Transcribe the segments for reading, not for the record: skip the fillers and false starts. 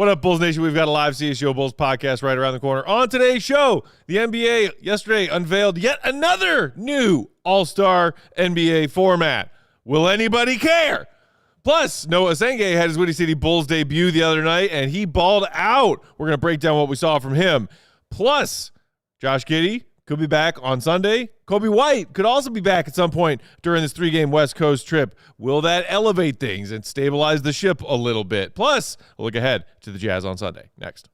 What up, Bulls Nation? We've got a live CHGO Bulls podcast right around the corner. On today's show, the NBA yesterday unveiled yet another new all-star NBA format. Will anybody care? Plus, Noa Essengue had his Giddey City Bulls debut the other night, and he balled out. We're going to break down what we saw from him. Plus, Josh Giddey could be back on Sunday. Coby White could also be back at some point during this 3-game West Coast trip. Will that elevate things and stabilize the ship a little bit? Plus, we'll look ahead to the Jazz on Sunday. Next.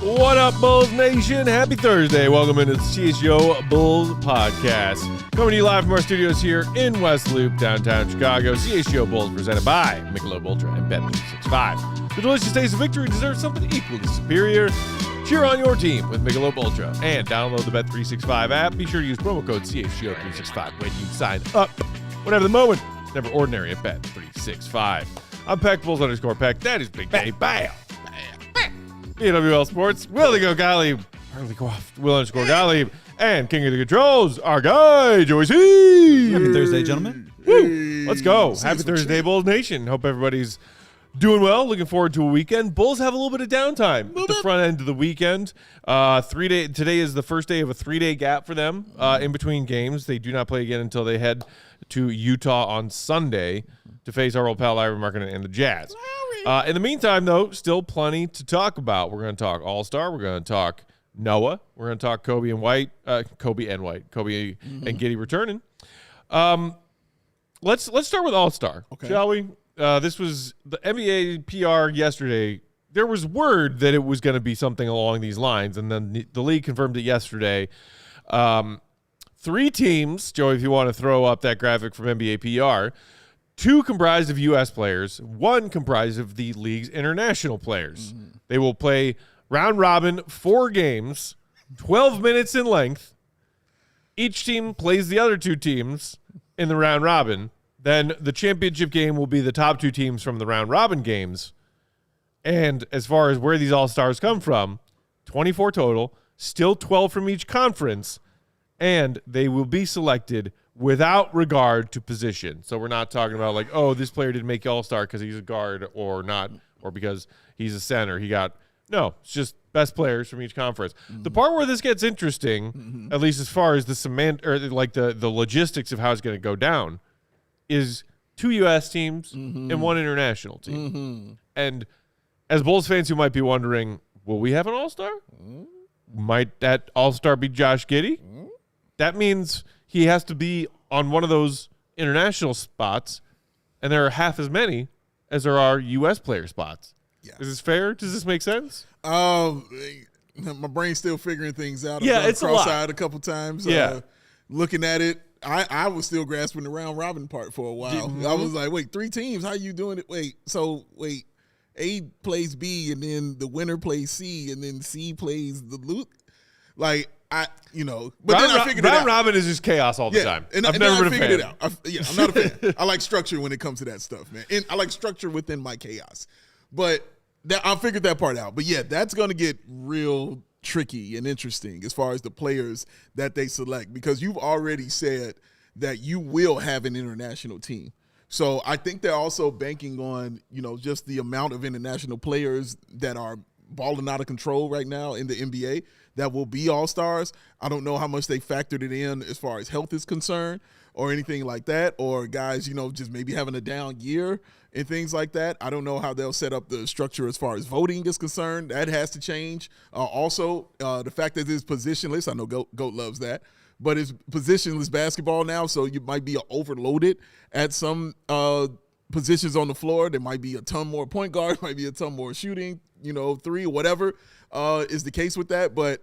What up, Bulls Nation? Happy Thursday. Welcome into the CHGO Bulls podcast. Coming to you live from our studios here in West Loop, downtown Chicago. CHGO Bulls presented by Michelob Ultra and Bet365. The delicious taste of victory deserves something equally superior. Cheer on your team with Michelob Ultra and download the Bet365 app. Be sure to use promo code CHGO365 when you sign up. Whatever the moment, it's never ordinary at Bet365. I'm Peck Bulls _Peck. That is Big Day Bam. BWL Sports, Willie Go Gottlieb, Will _Gottlieb, and King of the Controls, our guy, Joey C. Happy Thursday, gentlemen. Woo. Let's go. Happy Thursday, Bulls Nation. Hope everybody's doing well. Looking forward to a weekend. Bulls have a little bit of downtime at the front end of the weekend. Today is the first day of a 3-day gap for them in between games. They do not play again until they head to Utah on Sunday to face our old pal Larry Markkinen and the Jazz. In the meantime, though, still plenty to talk about. We're going to talk All-Star. We're going to talk Noah. We're going to talk Coby and White. Coby and Giddey returning. Let's start with All-Star, shall we? This was the NBA PR yesterday. There was word that it was going to be something along these lines, and then the league confirmed it yesterday. 3 teams, Joey, if you want to throw up that graphic from NBA PR, 2 comprised of U.S. players, 1 comprised of the league's international players. They will play round robin, 4 games, 12 minutes in length. Each team plays the other 2 teams in the round robin. Then the championship game will be the top 2 teams from the round robin games. And as far as where these all-stars come from, 24 total, still 12 from each conference, and they will be selected without regard to position. So we're not talking about like, oh, this player didn't make all-star because he's a guard or not, or because he's a center. No, it's just best players from each conference. The part where this gets interesting, at least as far as the logistics of how it's going to go down, is 2 U.S. teams and 1 international team. And as Bulls fans who might be wondering, will we have an all-star? Might that all-star be Josh Giddey? That means he has to be on one of those international spots, and there are half as many as there are U.S. player spots. Yeah. Is this fair? Does this make sense? My brain's still figuring things out. Yeah, it's cross-eyed a couple times. Yeah. Looking at it, I was still grasping the round robin part for a while. I was like, wait, 3 teams? How you doing it? Wait, A plays B, and then the winner plays C, and then C plays the loot. Like, but then I figured it out. Round robin is just chaos all the time. I've never been a fan. It out. I'm not a fan. I like structure when it comes to that stuff, man. And I like structure within my chaos. But I figured that part out. But, yeah, that's going to get real tricky and interesting as far as the players that they select, because you've already said that you will have an international team. So I think they're also banking on, just the amount of international players that are balling out of control right now in the NBA that will be all-stars. I don't know how much they factored it in as far as health is concerned or anything like that, or guys, just maybe having a down year and things like that. I don't know how they'll set up the structure as far as voting is concerned. That has to change. Also, the fact that it's positionless, I know Goat loves that, but it's positionless basketball now, so you might be overloaded at some positions on the floor. There might be a ton more point guard, might be a ton more shooting, 3, whatever is the case with that. But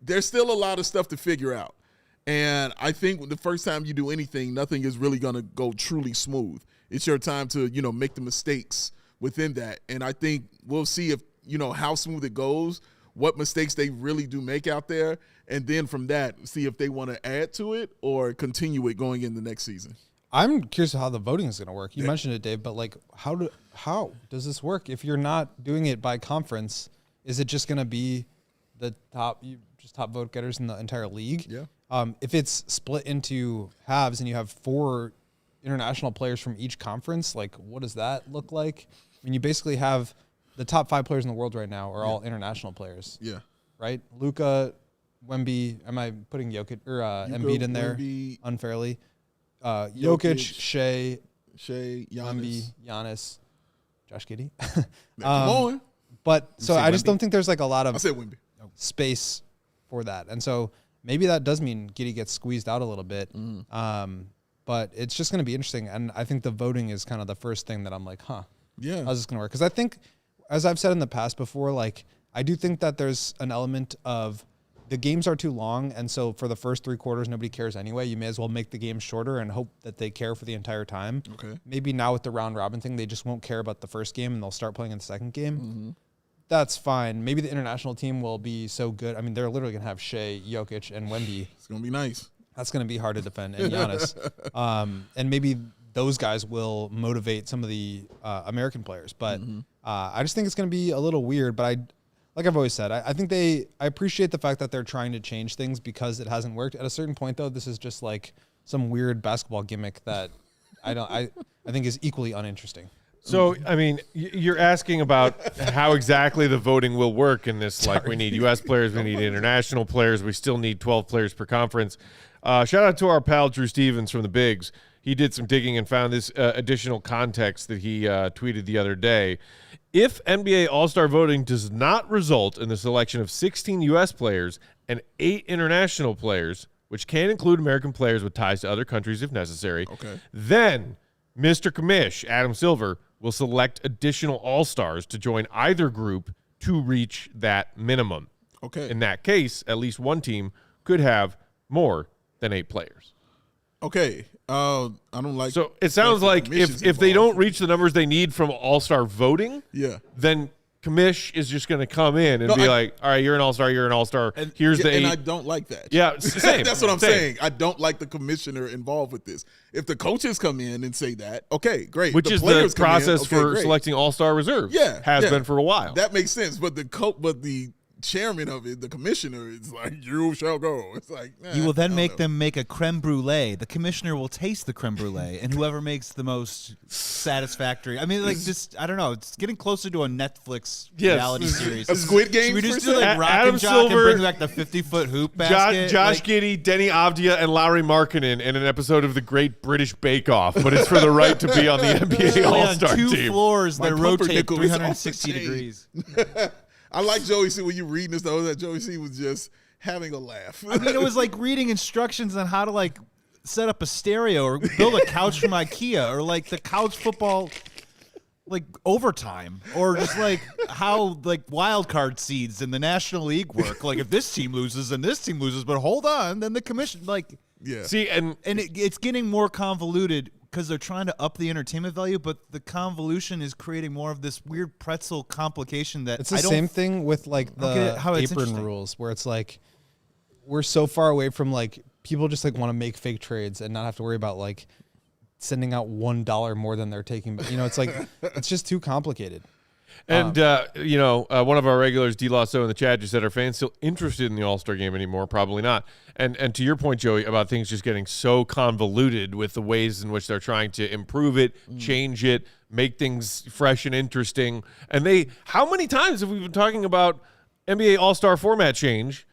there's still a lot of stuff to figure out. And I think the first time you do anything, nothing is really going to go truly smooth. It's your time to, make the mistakes within that. And I think we'll see if, how smooth it goes, what mistakes they really do make out there. And then from that, see if they want to add to it or continue it going in the next season. I'm curious how the voting is going to work. You mentioned it, Dave, but like, how does this work? If you're not doing it by conference, is it just going to be the top vote getters in the entire league? Yeah. If it's split into halves and you have 4 international players from each conference, like what does that look like? I mean, you basically have the top 5 players in the world right now are all international players. Yeah. Right? Luka, Wemby. Am I putting Jokic or Embiid in there unfairly? Jokic, Shea, Giannis, Wemby, Giannis, Josh Giddey. Come on. But so I just don't think there's like a lot I of said Wemby. space for that. And so maybe that does mean Giddey gets squeezed out a little bit. But it's just going to be interesting. And I think the voting is kind of the first thing that I'm like, Yeah. how's this going to work? Because I think, as I've said in the past before, like I do think that there's an element of the games are too long. And so for the first 3 quarters, nobody cares anyway. You may as well make the game shorter and hope that they care for the entire time. Okay. Maybe now with the round robin thing, they just won't care about the first game and they'll start playing in the second game. That's fine. Maybe the international team will be so good. I mean, they're literally going to have Shea, Jokic, and Wemby. It's going to be nice. That's going to be hard to defend. And Giannis. And maybe those guys will motivate some of the American players. But I just think it's going to be a little weird. But like I've always said, I think I appreciate the fact that they're trying to change things because it hasn't worked. At a certain point, though, this is just like some weird basketball gimmick that I think is equally uninteresting. So, I mean, you're asking about how exactly the voting will work in this. Like, we need U.S. players, we need international players, we still need 12 players per conference. Shout out to our pal Drew Stevens from the Bigs. He did some digging and found this additional context that he tweeted the other day. If NBA All-Star voting does not result in the selection of 16 U.S. players and 8 international players, which can include American players with ties to other countries if necessary, then Mr. Commish, Adam Silver, will select additional All-Stars to join either group to reach that minimum. Okay. In that case, at least one team could have more than 8 players. Okay. I don't like. So it sounds like if they don't reach the numbers they need from All-Star voting, then Commish is just going to come in and be like, all right, you're an All-Star, you're an All-Star. Here's the 8. And I don't like that. Yeah, same. That's what I'm saying. I don't like the commissioner involved with this. If the coaches come in and say that, okay, great. Which is the process for selecting All-Star reserves. Has been for a while. That makes sense. But the chairman of it, the commissioner, is like, you shall go. It's like, you will then make them make a creme brulee. The commissioner will taste the creme brulee, and whoever makes the most satisfactory. I mean, like, just I don't know. It's getting closer to a Netflix reality series. A Squid Game. Should we just do like Rock Adam and Jock Silver, and bring back the 50-foot hoop basket? Josh Giddey, Denny Avdia, and Lowry Markkinen in an episode of the Great British Bake Off, but it's for the right to be on the NBA All-Star team. On 2 floors that rotate pumpernickel is 360 degrees. I like Joey C. When you reading this, though, that Joey C. was just having a laugh. I mean, it was like reading instructions on how to like set up a stereo or build a couch from IKEA or like the college football like overtime or just like how like wild card seeds in the National League work. Like if this team loses and this team loses, but hold on, then the commission See, and it's getting more convoluted because they're trying to up the entertainment value, but the convolution is creating more of this weird pretzel complication that it's the same thing with like the apron rules where it's like we're so far away from like people just like want to make fake trades and not have to worry about like sending out $1 more than they're taking. But it's like it's just too complicated. And, one of our regulars, D. Lasso in the chat, just said, are fans still interested in the All-Star game anymore? Probably not. And to your point, Joey, about things just getting so convoluted with the ways in which they're trying to improve it, change it, make things fresh and interesting. And how many times have we been talking about NBA All-Star format change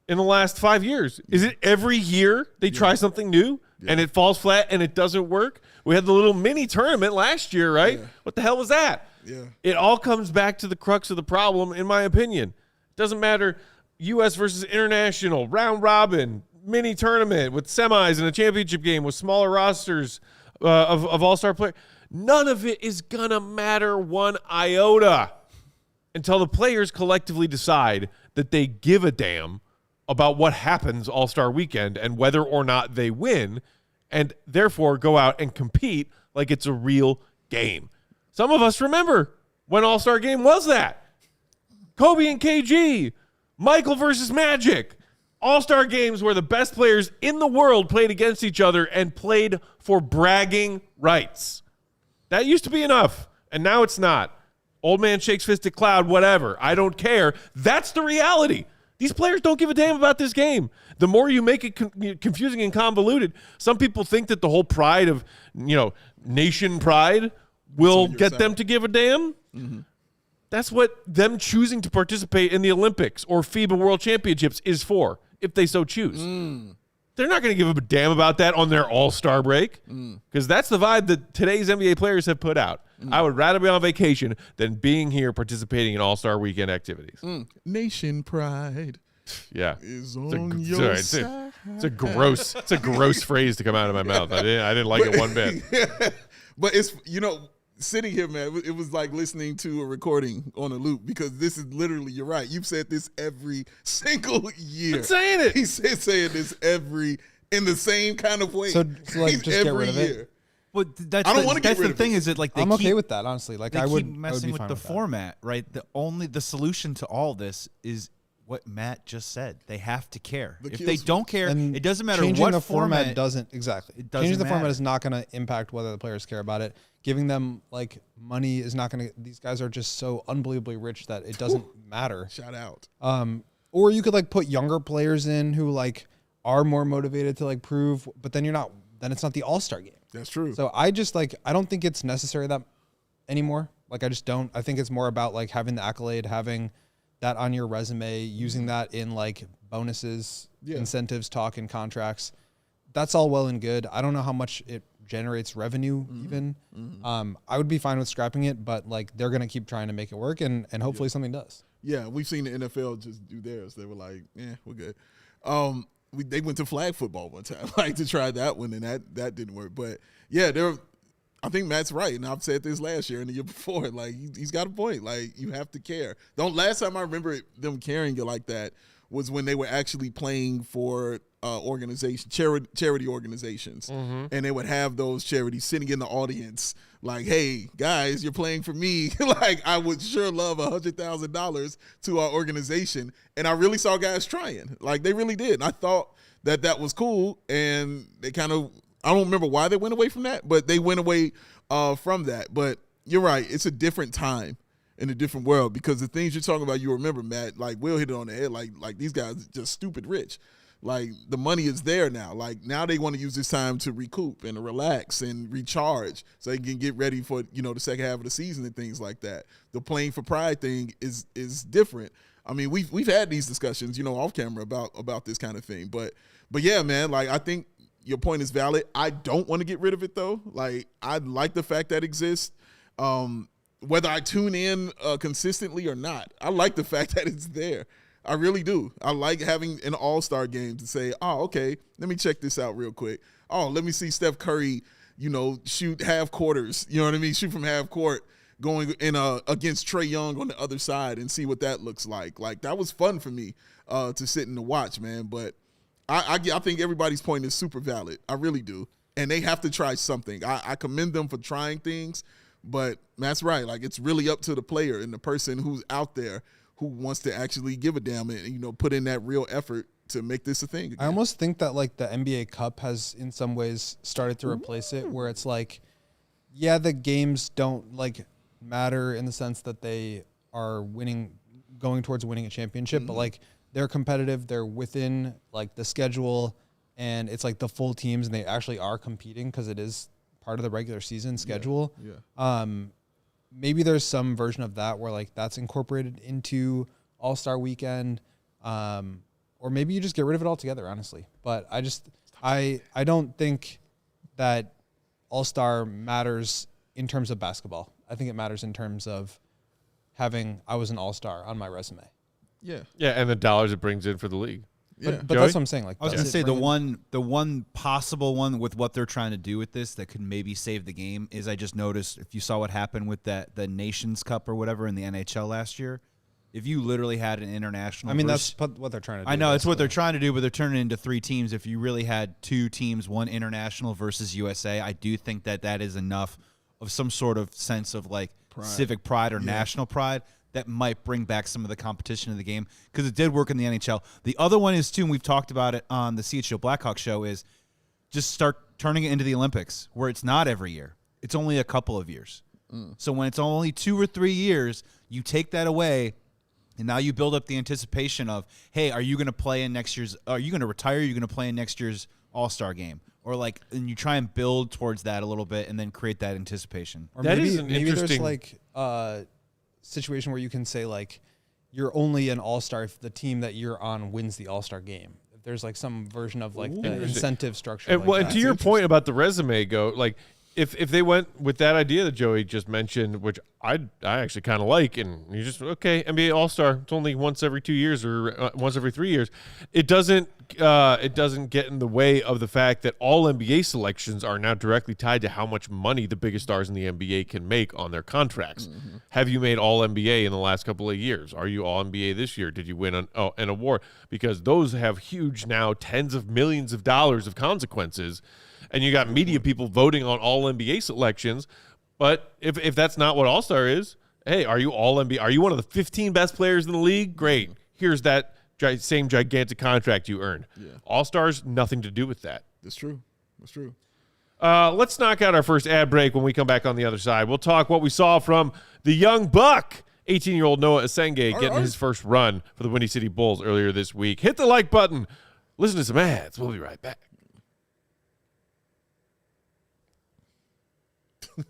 in the last 5 years? Is it every year they try something new and it falls flat and it doesn't work? We had the little mini tournament last year, right? What the hell was that? Yeah. It all comes back to the crux of the problem, in my opinion. Doesn't matter U.S. versus international, round robin, mini tournament with semis and a championship game with smaller rosters of all-star players. None of it is going to matter one iota until the players collectively decide that they give a damn about what happens All-Star Weekend and whether or not they win, and therefore go out and compete like it's a real game. Some of us remember when All-Star Game was that. Coby and KG, Michael versus Magic. All-Star games where the best players in the world played against each other and played for bragging rights. That used to be enough, and now it's not. Old man shakes fist at cloud, whatever. I don't care. That's the reality. These players don't give a damn about this game. The more you make it confusing and convoluted, some people think that the whole pride of, nation pride will get them to give a damn. Mm-hmm. That's what them choosing to participate in the Olympics or FIBA World Championships is for, if they so choose. They're not going to give a damn about that on their All-Star break, because that's the vibe that today's NBA players have put out. I would rather be on vacation than being here participating in All-Star weekend activities. Nation pride. Yeah, is on your side. It's a gross phrase to come out of my mouth. I didn't like it one bit. But it's sitting here, man, it was like listening to a recording on a loop, because this is literally, you're right. You've said this every single year. I'm saying it. He's saying this in the same kind of way. So like, just get rid of it. Well, I don't want to get rid of it. That's the thing, is it like I'm okay with that, honestly. Like they I would keep messing with the format, right? The solution to all this is what Matt just said. They have to care. If they don't care, it doesn't matter changing what the format doesn't. Changing the format is not going to impact whether the players care about it. Giving them like money is not going to. These guys are just so unbelievably rich that it doesn't matter. Shout out. Or you could like put younger players in who like are more motivated to like prove, but then then it's not the All-Star game. That's true. So I don't think it's necessary that anymore. Like I just don't. I think it's more about like having the accolade, having that on your resume, using that in like bonuses, incentives, talk, and contracts. That's all well and good. I don't know how much it generates revenue even. I would be fine with scrapping it, but like they're going to keep trying to make it work, and hopefully something does. Yeah, we've seen the NFL just do theirs. They were like, we're good. They went to flag football one time, like to try that one, and that didn't work. But yeah, I think Matt's right, and I've said this last year and the year before. Like he's got a point. Like you have to care. Last time I remember them caring like that was when they were actually playing for charity organizations, and they would have those charities sitting in the audience, like, "Hey guys, you're playing for me. Like I would sure love $100,000 to our organization." And I really saw guys trying, like they really did. And I thought that was cool, and they kind of. I don't remember why they went away from that, but they went away from that. But you're right. It's a different time in a different world, because the things you're talking about, you remember, Matt, like Will hit it on the head. Like these guys are just stupid rich. Like the money is there now. Like now they want to use this time to recoup and to relax and recharge so they can get ready for, the second half of the season and things like that. The playing for pride thing is different. I mean, we've had these discussions, off camera about this kind of thing. But yeah, man, like I think your point is valid. I don't want to get rid of it though. Like I like the fact that it exists. Whether I tune in consistently or not, I like the fact that it's there. I really do. I like having an all-star game to say, oh, okay, let me check this out real quick. Oh, let me see Steph Curry, shoot half quarters, shoot from half court going in against Trae Young on the other side and see what that looks like. Like that was fun for me to sit and to watch, man. But I think everybody's point is super valid. I really do. And they have to try something. I commend them for trying things, but Matt's right. Like it's really up to the player and the person who's out there who wants to actually give a damn and, put in that real effort to make this a thing again. I almost think that like the NBA Cup has in some ways started to replace it, where it's like, yeah, the games don't like matter in the sense that they are going towards winning a championship, but like they're competitive, they're within like the schedule, and it's like the full teams and they actually are competing because it is part of the regular season schedule. Yeah. Maybe there's some version of that where like that's incorporated into All-Star Weekend, or maybe you just get rid of it altogether, honestly. But I don't think that All-Star matters in terms of basketball. I think it matters in terms of having I was an All-Star on my resume. Yeah. Yeah, and the dollars it brings in for the league. But that's what I'm saying. Like I was going to say the one possible one with what they're trying to do with this that could maybe save the game is I just noticed if you saw what happened with the Nations Cup or whatever in the NHL last year, if you literally had an international. I mean, that's what they're trying to do. I know it's what they're trying to do, but they're turning it into 3 teams. If you really had 2 teams, one international versus USA, I do think that is enough of some sort of sense of like civic pride or national pride that might bring back some of the competition in the game, because it did work in the NHL. The other one is too, and we've talked about it on the CHGO Blackhawk show, is just start turning it into the Olympics, where it's not every year. It's only a couple of years. So when it's only 2 or 3 years, you take that away, and now you build up the anticipation of, hey, are you going to play in next year's? Are you going to retire? Are you going to play in next year's All-Star game? Or like, and you try and build towards that a little bit, and then create that anticipation. Or that maybe, is an maybe interesting there's like a situation where you can say like you're only an All-Star if the team that you're on wins the All-Star game. If there's like some version of like the incentive structure. And, like well, that. and to your point about the resume, like if they went with that idea that Joey just mentioned, which I actually kind of like, and you just NBA All-Star, it's only once every 2 years or once every 3 years. It doesn't get in the way of the fact that all NBA selections are now directly tied to how much money the biggest stars in the NBA can make on their contracts. Mm-hmm. Have you made all NBA in the last couple of years? Are you all NBA this year? Did you win an award? Because those have huge now tens of millions of dollars of consequences. And you got media people voting on all NBA selections. But if that's not what All-Star is, hey, are you all NBA? Are you one of the 15 best players in the league? Great. Here's that same gigantic contract you earned. Yeah. All-Stars, nothing to do with that. That's true. That's true. Let's knock out our first ad break. When we come back on the other side, we'll talk what we saw from the young buck, 18-year-old Noa Essengue, getting his first run for the Windy City Bulls earlier this week. Hit the like button. Listen to some ads. We'll be right back.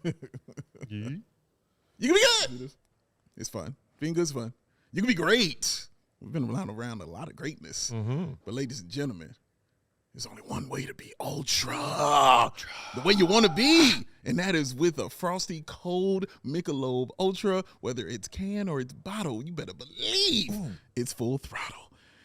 You can be good. It's fun. Being good is fun. You can be great. We've been around a lot of greatness. Mm-hmm. But ladies and gentlemen, there's only one way to be ultra. The way you want to be. And that is with a frosty, cold Michelob Ultra. Whether it's can or it's bottle, you better believe it's full throttle.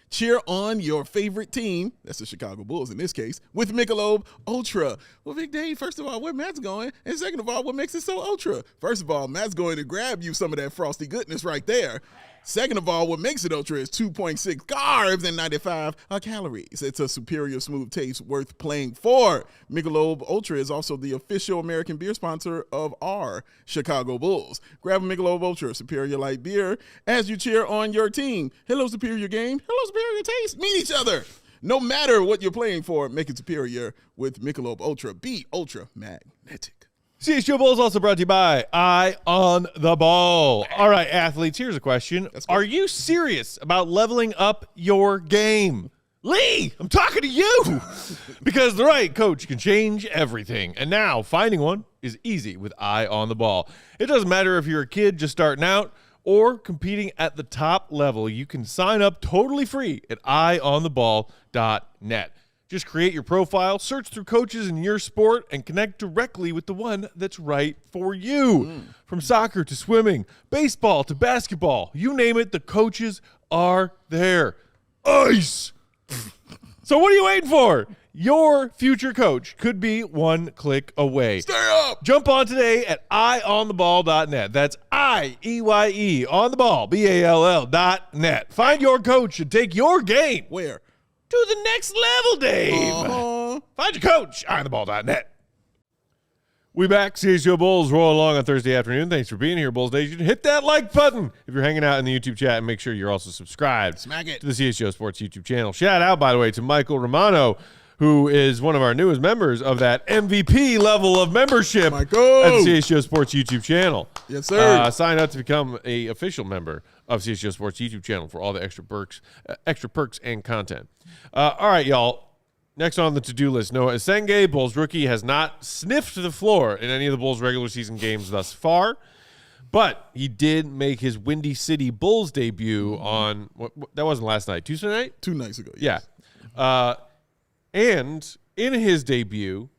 Cheer on your favorite team, that's the Chicago Bulls in this case, with Michelob Ultra. Well, Big Dave, first of all, where Matt's going, and second of all, what makes it so ultra? First of all, Matt's going to grab you some of that frosty goodness right there. Second of all, what makes it ultra is 2.6 carbs and 95 calories. It's a superior smooth taste worth playing for. Michelob Ultra is also the official American beer sponsor of our Chicago Bulls. Grab a Michelob Ultra, superior light beer, as you cheer on your team. Hello, superior game. Hello, superior taste. Meet each other. No matter what you're playing for, make it superior with Michelob Ultra. Be ultra magnetic. CHGO Bulls also brought to you by Eye on the Ball. All right, athletes, here's a question. Are you serious about leveling up your game? Lee, I'm talking to you. Because the right coach can change everything. And now finding one is easy with Eye on the Ball. It doesn't matter if you're a kid just starting out or competing at the top level. You can sign up totally free at eyeontheball.net. Just create your profile, search through coaches in your sport, and connect directly with the one that's right for you. From soccer to swimming, baseball to basketball, you name it, the coaches are there. Ice! So what are you waiting for? Your future coach could be one click away. Stay up! Jump on today at eyeontheball.net. That's I-E-Y-E on the ball, B-A-L-L.net. Find your coach and take your game. Where? To the next level, Dave. Find your coach, eyeontheball.net. We back. CHGO Bulls rolling along on Thursday afternoon. Thanks for being here, Bulls Nation. Hit that like button if you're hanging out in the YouTube chat, and make sure you're also subscribed to the CHGO Sports YouTube channel. Shout out, by the way, to Michael Romano, who is one of our newest members of that MVP level of membership at the CHGO Sports YouTube channel. Yes, sir. Sign up to become an official member of CHGO Sports YouTube channel for all the extra perks and content. All right, y'all. Next on the to-do list, Noa Essengue, Bulls rookie, has not sniffed the floor in any of the Bulls regular season games thus far, but he did make his Windy City Bulls debut on that wasn't last night, Tuesday night? 2 nights ago. Yes. Yeah. And in his debut,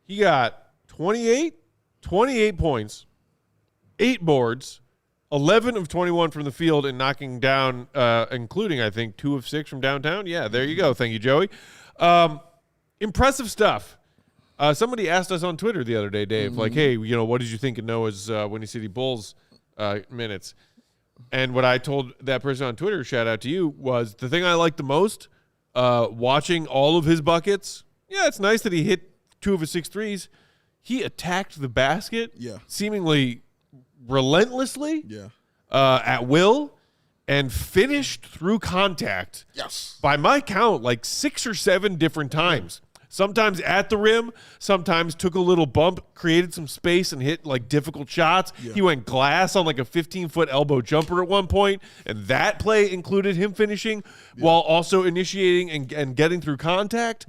he got 28 points, 8 boards, 11 of 21 from the field, and knocking down, including, I think, 2 of 6 from downtown. Yeah, there you go. Thank you, Joey. Impressive stuff. Somebody asked us on Twitter the other day, Dave, like, hey, what did you think of Noah's Windy City Bulls minutes? And what I told that person on Twitter, shout out to you, was the thing I liked the most, watching all of his buckets. Yeah, it's nice that he hit 2 of his 6 threes. He attacked the basket seemingly relentlessly at will and finished through contact. Yes. By my count, like 6 or 7 different times. Sometimes at the rim, sometimes took a little bump, created some space, and hit like difficult shots. Yeah. He went glass on like a 15-foot elbow jumper at one point, and that play included him finishing while also initiating and getting through contact.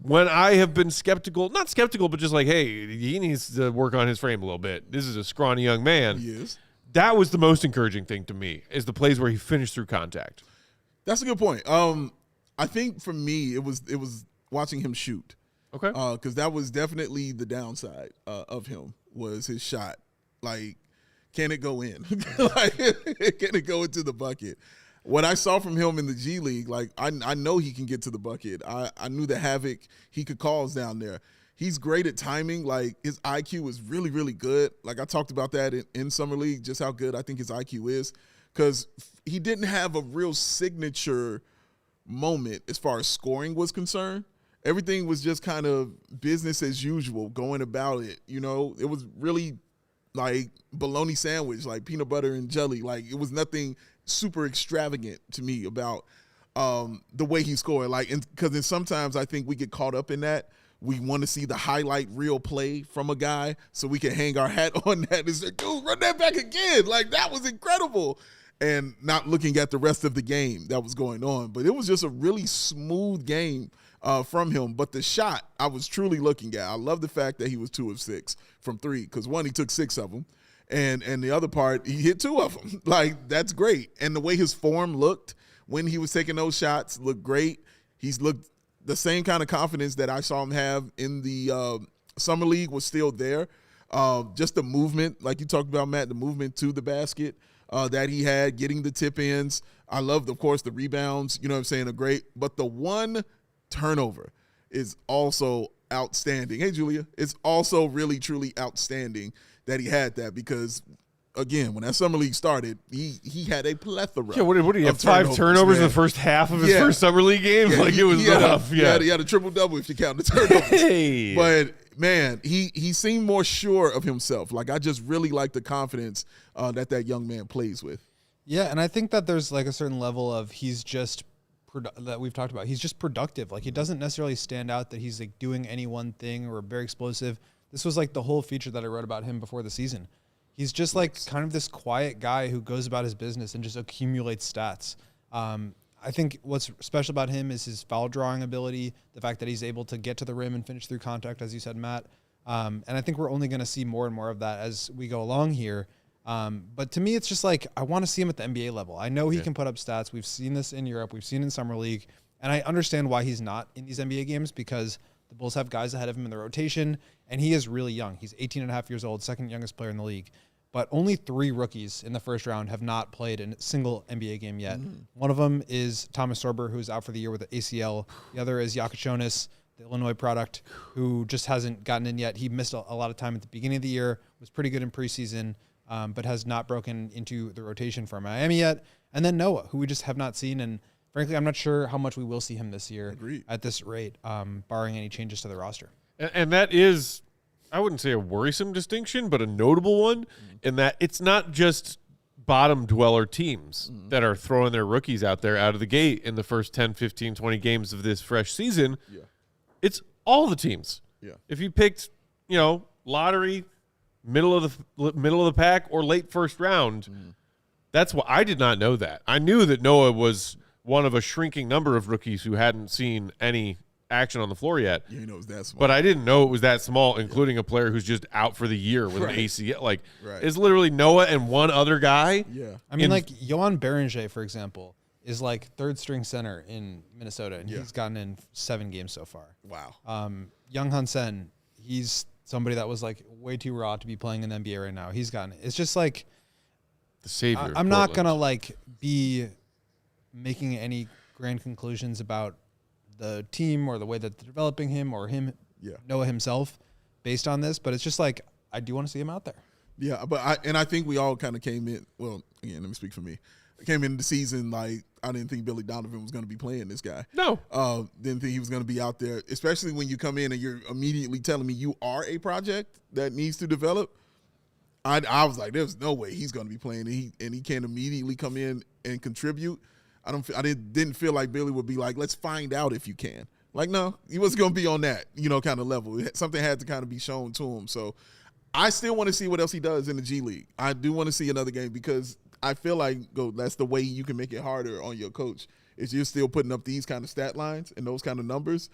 When I have been skeptical, not skeptical, but just like, hey, he needs to work on his frame a little bit. This is a scrawny young man. He is. That was the most encouraging thing to me, is the plays where he finished through contact. That's a good point. I think for me, it was watching him shoot. Okay. Because that was definitely the downside of him, was his shot. Like, can it go in? Like, can it go into the bucket? What I saw from him in the G League, like, I know he can get to the bucket. I knew the havoc he could cause down there. He's great at timing. Like, his IQ is really, really good. Like, I talked about that in Summer League, just how good I think his IQ is. Because he didn't have a real signature moment as far as scoring was concerned. Everything was just kind of business as usual, going about it. You know, it was really like bologna sandwich, like peanut butter and jelly. Like, it was nothing super extravagant to me about the way he scored. Like, because sometimes I think we get caught up in that. We want to see the highlight reel play from a guy so we can hang our hat on that and say, dude, run that back again. Like, that was incredible. And not looking at the rest of the game that was going on. But it was just a really smooth game from him. But the shot, I was truly looking at. I love the fact that he was 2 of 6 from 3, because one, he took 6 of them. And the other part, he hit 2 of them. Like, that's great. And the way his form looked when he was taking those shots looked great. He's looked the same kind of confidence that I saw him have in the Summer League was still there. Just the movement, like you talked about, Matt, the movement to the basket that he had, getting the tip-ins. I loved, of course, the rebounds, you know what I'm saying, are great. But the one turnover is also outstanding. Hey, Julia, it's also really, truly outstanding that he had that, because, again, when that Summer League started, he had a plethora. Yeah, what did he have? 5 turnovers in the first half of his first Summer League game? Yeah, like, it was rough. He had a triple-double if you count the turnovers. Hey. But, man, he seemed more sure of himself. Like, I just really like the confidence that young man plays with. Yeah, and I think that there's like a certain level of that we've talked about. He's just productive. Like, he doesn't necessarily stand out that he's like doing any one thing or very explosive. This was like the whole feature that I wrote about him before the season. He's just like kind of this quiet guy who goes about his business and just accumulates stats. I think what's special about him is his foul drawing ability, the fact that he's able to get to the rim and finish through contact, as you said, Matt. And I think we're only going to see more and more of that as we go along here. But to me, it's just like, I want to see him at the NBA level. I know he can put up stats. We've seen this in Europe. We've seen it in Summer League. And I understand why he's not in these NBA games, because the Bulls have guys ahead of him in the rotation, and he is really young. He's 18 and a half years old, second youngest player in the league. But only 3 rookies in the first round have not played in a single NBA game yet. One of them is Thomas Sorber, who's out for the year with the ACL. The other is Yakachonis, the Illinois product, who just hasn't gotten in yet. He missed a lot of time at the beginning of the year, was pretty good in preseason, but has not broken into the rotation for Miami yet. And then Noah, who we just have not seen. And frankly, I'm not sure how much we will see him this year at this rate, barring any changes to the roster. And that is, I wouldn't say a worrisome distinction, but a notable one, in that it's not just bottom dweller teams that are throwing their rookies out there out of the gate in the first 10, 15, 20 games of this fresh season. It's all the teams. If you picked, lottery, middle of the pack, or late first round, that's what I did not know that. I knew that Noah was one of a shrinking number of rookies who hadn't seen any action on the floor yet. Yeah, it was that small. But I didn't know it was that small, including a player who's just out for the year with an ACL. Like, it's literally Noah and one other guy. Yeah. I mean, like, Yohan Beringer, for example, is like third string center in Minnesota, and he's gotten in 7 games so far. Wow. Young Hansen, he's somebody that was like way too raw to be playing in the NBA right now. He's gotten it. It's just like the savior. I'm not gonna like be making any grand conclusions about the team or the way that they're developing him or him, Noah himself, based on this. But it's just like, I do want to see him out there. Yeah, but I think we all kind of came in. Well, again, let me speak for me. I came into the season like I didn't think Billy Donovan was going to be playing this guy. No. Didn't think he was going to be out there, especially when you come in and you're immediately telling me you are a project that needs to develop. I was like, there's no way he's going to be playing, and he can't immediately come in and contribute. I didn't feel like Billy would be like, let's find out if you can. Like, no, he wasn't going to be on that, kind of level. Something had to kind of be shown to him. So I still want to see what else he does in the G League. I do want to see another game because I feel like that's the way you can make it harder on your coach is you're still putting up these kind of stat lines and those kind of numbers.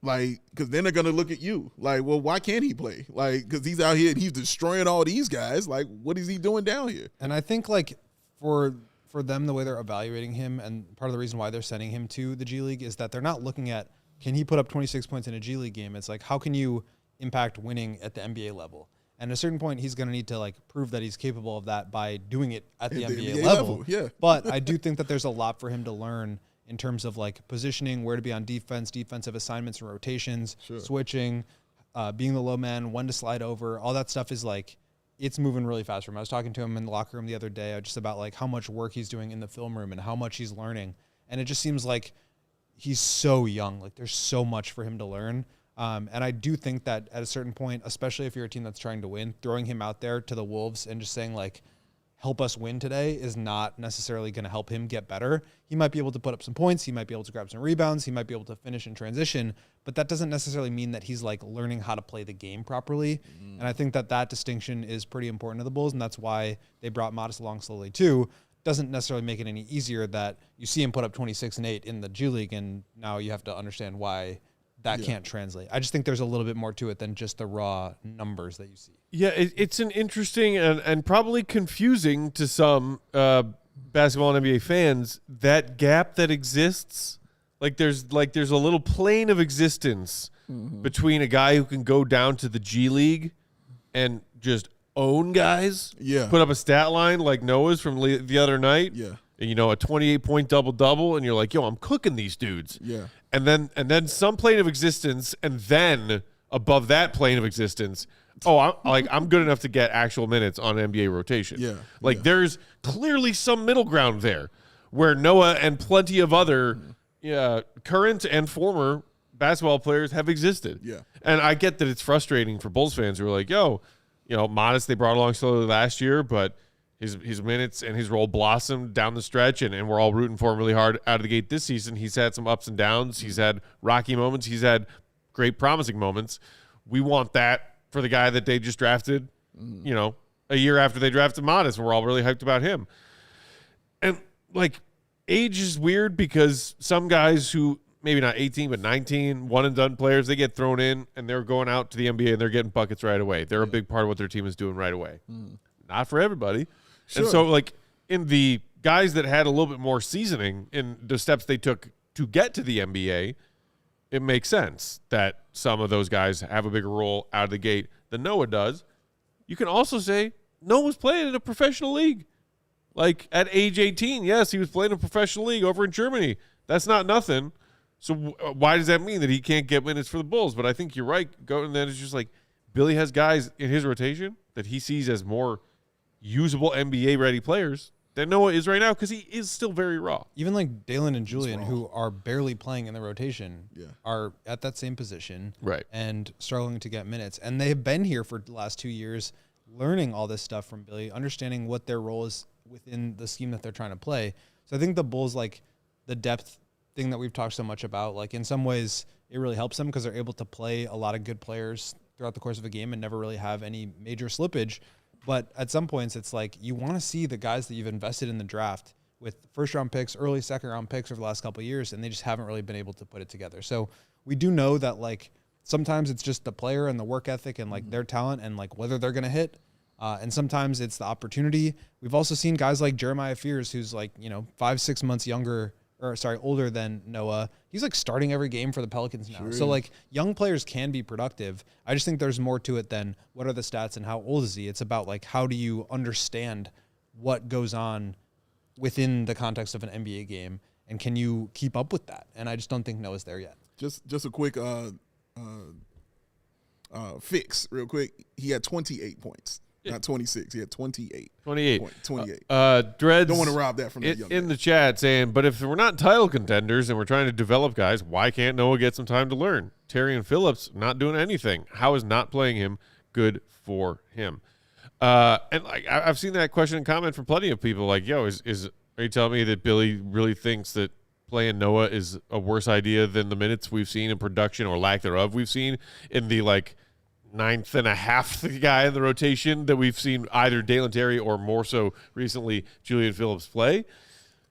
Like, because then they're going to look at you like, well, why can't he play? Like, because he's out here and he's destroying all these guys. Like, what is he doing down here? And I think, like, for them, the way they're evaluating him and part of the reason why they're sending him to the G League is that they're not looking at, can he put up 26 points in a G League game? It's like, how can you impact winning at the NBA level? And at a certain point, he's going to need to, like, prove that he's capable of that by doing it at the NBA level. Yeah. But I do think that there's a lot for him to learn in terms of, like, positioning, where to be on defense, defensive assignments and rotations, switching, being the low man, when to slide over. All that stuff is, like, it's moving really fast for him. I was talking to him in the locker room the other day just about, like, how much work he's doing in the film room and how much he's learning. And it just seems like he's so young. Like, there's so much for him to learn. And I do think that at a certain point, especially if you're a team that's trying to win, throwing him out there to the Wolves and just saying, like, help us win today is not necessarily going to help him get better. He might be able to put up some points. He might be able to grab some rebounds. He might be able to finish in transition, but that doesn't necessarily mean that he's, like, learning how to play the game properly. And I think that distinction is pretty important to the Bulls, and that's why they brought Modest along slowly too. Doesn't necessarily make it any easier that you see him put up 26 and 8 in the G League, and now you have to understand why that can't translate. I just think there's a little bit more to it than just the raw numbers that you see. Yeah, it's an interesting and probably confusing to some basketball and NBA fans, that gap that exists. Like there's a little plane of existence between a guy who can go down to the G League and just own guys. Yeah. Put up a stat line like Noah's from the other night. Yeah. And, a 28-point double-double, and you're like, yo, I'm cooking these dudes. Yeah. And then some plane of existence, and then above that plane of existence, I'm good enough to get actual minutes on NBA rotation. Yeah. There's clearly some middle ground there where Noah and plenty of other current and former basketball players have existed. Yeah. And I get that it's frustrating for Bulls fans who are like, yo, Modest they brought along slowly last year, but his minutes and his role blossomed down the stretch, and we're all rooting for him really hard out of the gate this season. He's had some ups and downs. He's had rocky moments. He's had great promising moments. We want that for the guy that they just drafted, a year after they drafted Modest, and we're all really hyped about him. And, like, age is weird because some guys who maybe not 18 but 19, one-and-done players, they get thrown in, and they're going out to the NBA, and they're getting buckets right away. They're a big part of what their team is doing right away. Not for everybody. Sure. And so, like, in the guys that had a little bit more seasoning in the steps they took to get to the NBA, it makes sense that some of those guys have a bigger role out of the gate than Noah does. You can also say Noah's playing in a professional league. Like, at age 18, yes, he was playing in a professional league over in Germany. That's not nothing. So why does that mean that he can't get minutes for the Bulls? But I think you're right. And then it's just like Billy has guys in his rotation that he sees as more usable NBA-ready players than Noah is right now because he is still very raw. Even like Dalen and Julian, who are barely playing in the rotation, Yeah. are at that same position Right. and struggling to get minutes. And they've been here for the last 2 years learning all this stuff from Billy, understanding what their role is within the scheme that they're trying to play. So I think the Bulls, like the depth thing that we've talked so much about, like in some ways it really helps them because they're able to play a lot of good players throughout the course of a game and never really have any major slippage. But at some points, it's like you want to see the guys that you've invested in the draft with first-round picks, early second-round picks over the last couple of years, and they just haven't really been able to put it together. So we do know that, like, sometimes it's just the player and the work ethic and, like, their talent and, like, whether they're going to hit. And sometimes it's the opportunity. We've also seen guys like Jeremiah Fears, who's, like, 5-6 months older than Noah. He's like starting every game for the Pelicans now. Sure. So like young players can be productive. I just think there's more to it than what are the stats and how old is he. It's about like how do you understand what goes on within the context of an NBA game and can you keep up with that? And I just don't think Noah's there yet. Just a quick fix real quick. He had 28 points Not 26. He had 28. 28. 28. Dreads Don't want to rob that from that young in man. the chat saying, but if we're not title contenders and we're trying to develop guys, why can't Noah get some time to learn? Terry and Phillips not doing anything. How is not playing him good for him? And like I've seen that question and comment from plenty of people. Like, yo, are you telling me that Billy really thinks that playing Noah is a worse idea than the minutes we've seen in production or lack thereof we've seen in the like 9th and a half guy in the rotation that we've seen either Dalen Terry or more so recently Julian Phillips play?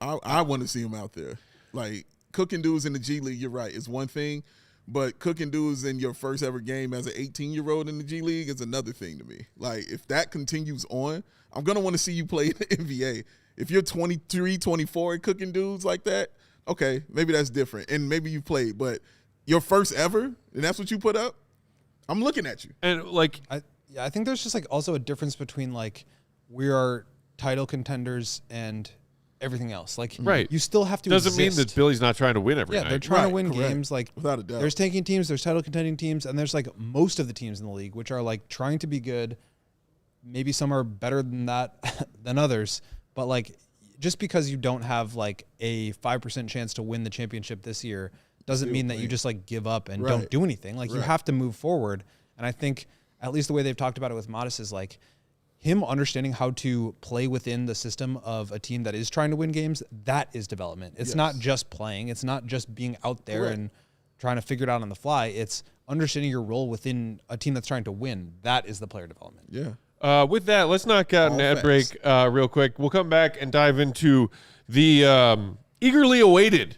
I want to see him out there. Like, cooking dudes in the G League, you're right, is one thing. But cooking dudes in your first ever game as an 18-year-old in the G League is another thing to me. Like, if that continues on, I'm going to want to see you play in the NBA. If you're 23, 24 and cooking dudes like that, okay, maybe that's different. And maybe you played. But your first ever, and that's what you put up, I'm looking at you. And, like, I think there's just, like, also a difference between, like, we are title contenders and everything else. Like, right. You still have to Doesn't mean exist. that Billy's not trying to win every night. Yeah, they're trying to win correct. games. Like, Without a doubt. There's tanking teams, there's title contending teams, and there's, like, most of the teams in the league, which are, like, trying to be good. Maybe some are better than that than others. But, like, just because you don't have, like, a 5% chance to win the championship this year doesn't mean that you just, like, give up and don't do anything. Like, you have to move forward. And I think at least the way they've talked about it with Modest is, like, him understanding how to play within the system of a team that is trying to win games, that is development. It's not just playing. It's not just being out there and trying to figure it out on the fly. It's understanding your role within a team that's trying to win. That is the player development. Yeah. With that, let's knock out an ad break real quick. We'll come back and dive into the eagerly awaited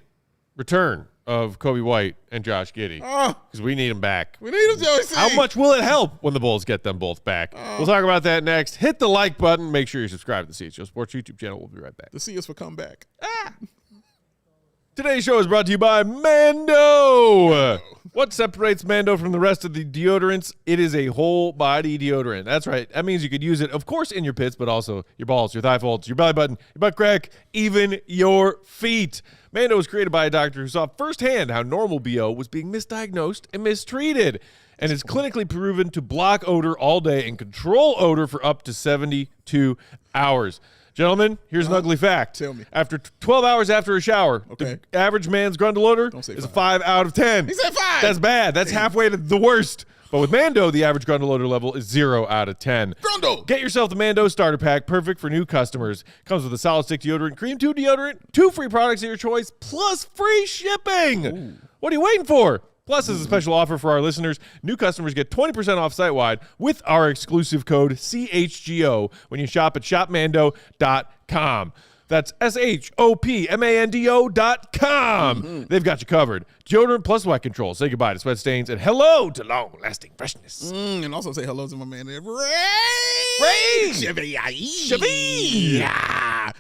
return of Coby White and Josh Giddey because we need them back. We need them, Joey. How much will it help when the Bulls get them both back? We'll talk about that next. Hit the like button. Make sure you subscribe to the CHGO Sports YouTube channel. We'll be right back. To see us for comeback. Today's show is brought to you by Mando. What separates Mando from the rest of the deodorants? It is a whole body deodorant. That's right. That means you could use it, of course, in your pits, but also your balls, your thigh folds, your belly button, your butt crack, even your feet. Mando was created by a doctor who saw firsthand how normal BO was being misdiagnosed and mistreated, and is clinically proven to block odor all day and control odor for up to 72 hours. Gentlemen, here's an ugly fact. Tell me. After 12 hours after a shower, Okay. the average man's grundle odor Don't say is a 5. 5 out of 10. He said 5. That's bad. That's halfway to the worst. But with Mando, the average grundle odor level is 0 out of 10. Grundle. Get yourself the Mando starter pack, perfect for new customers. Comes with a solid stick deodorant, cream 2 deodorant, 2 free products of your choice, plus free shipping. Ooh. What are you waiting for? Plus, as a special offer for our listeners, new customers get 20% off site-wide with our exclusive code CHGO when you shop at shopmando.com. That's SHOPMANDO.com. They've got you covered. Deodorant plus wet control. Say goodbye to sweat stains and hello to long-lasting freshness. And also say hello to my man there, Ray! Chevy. Chevy!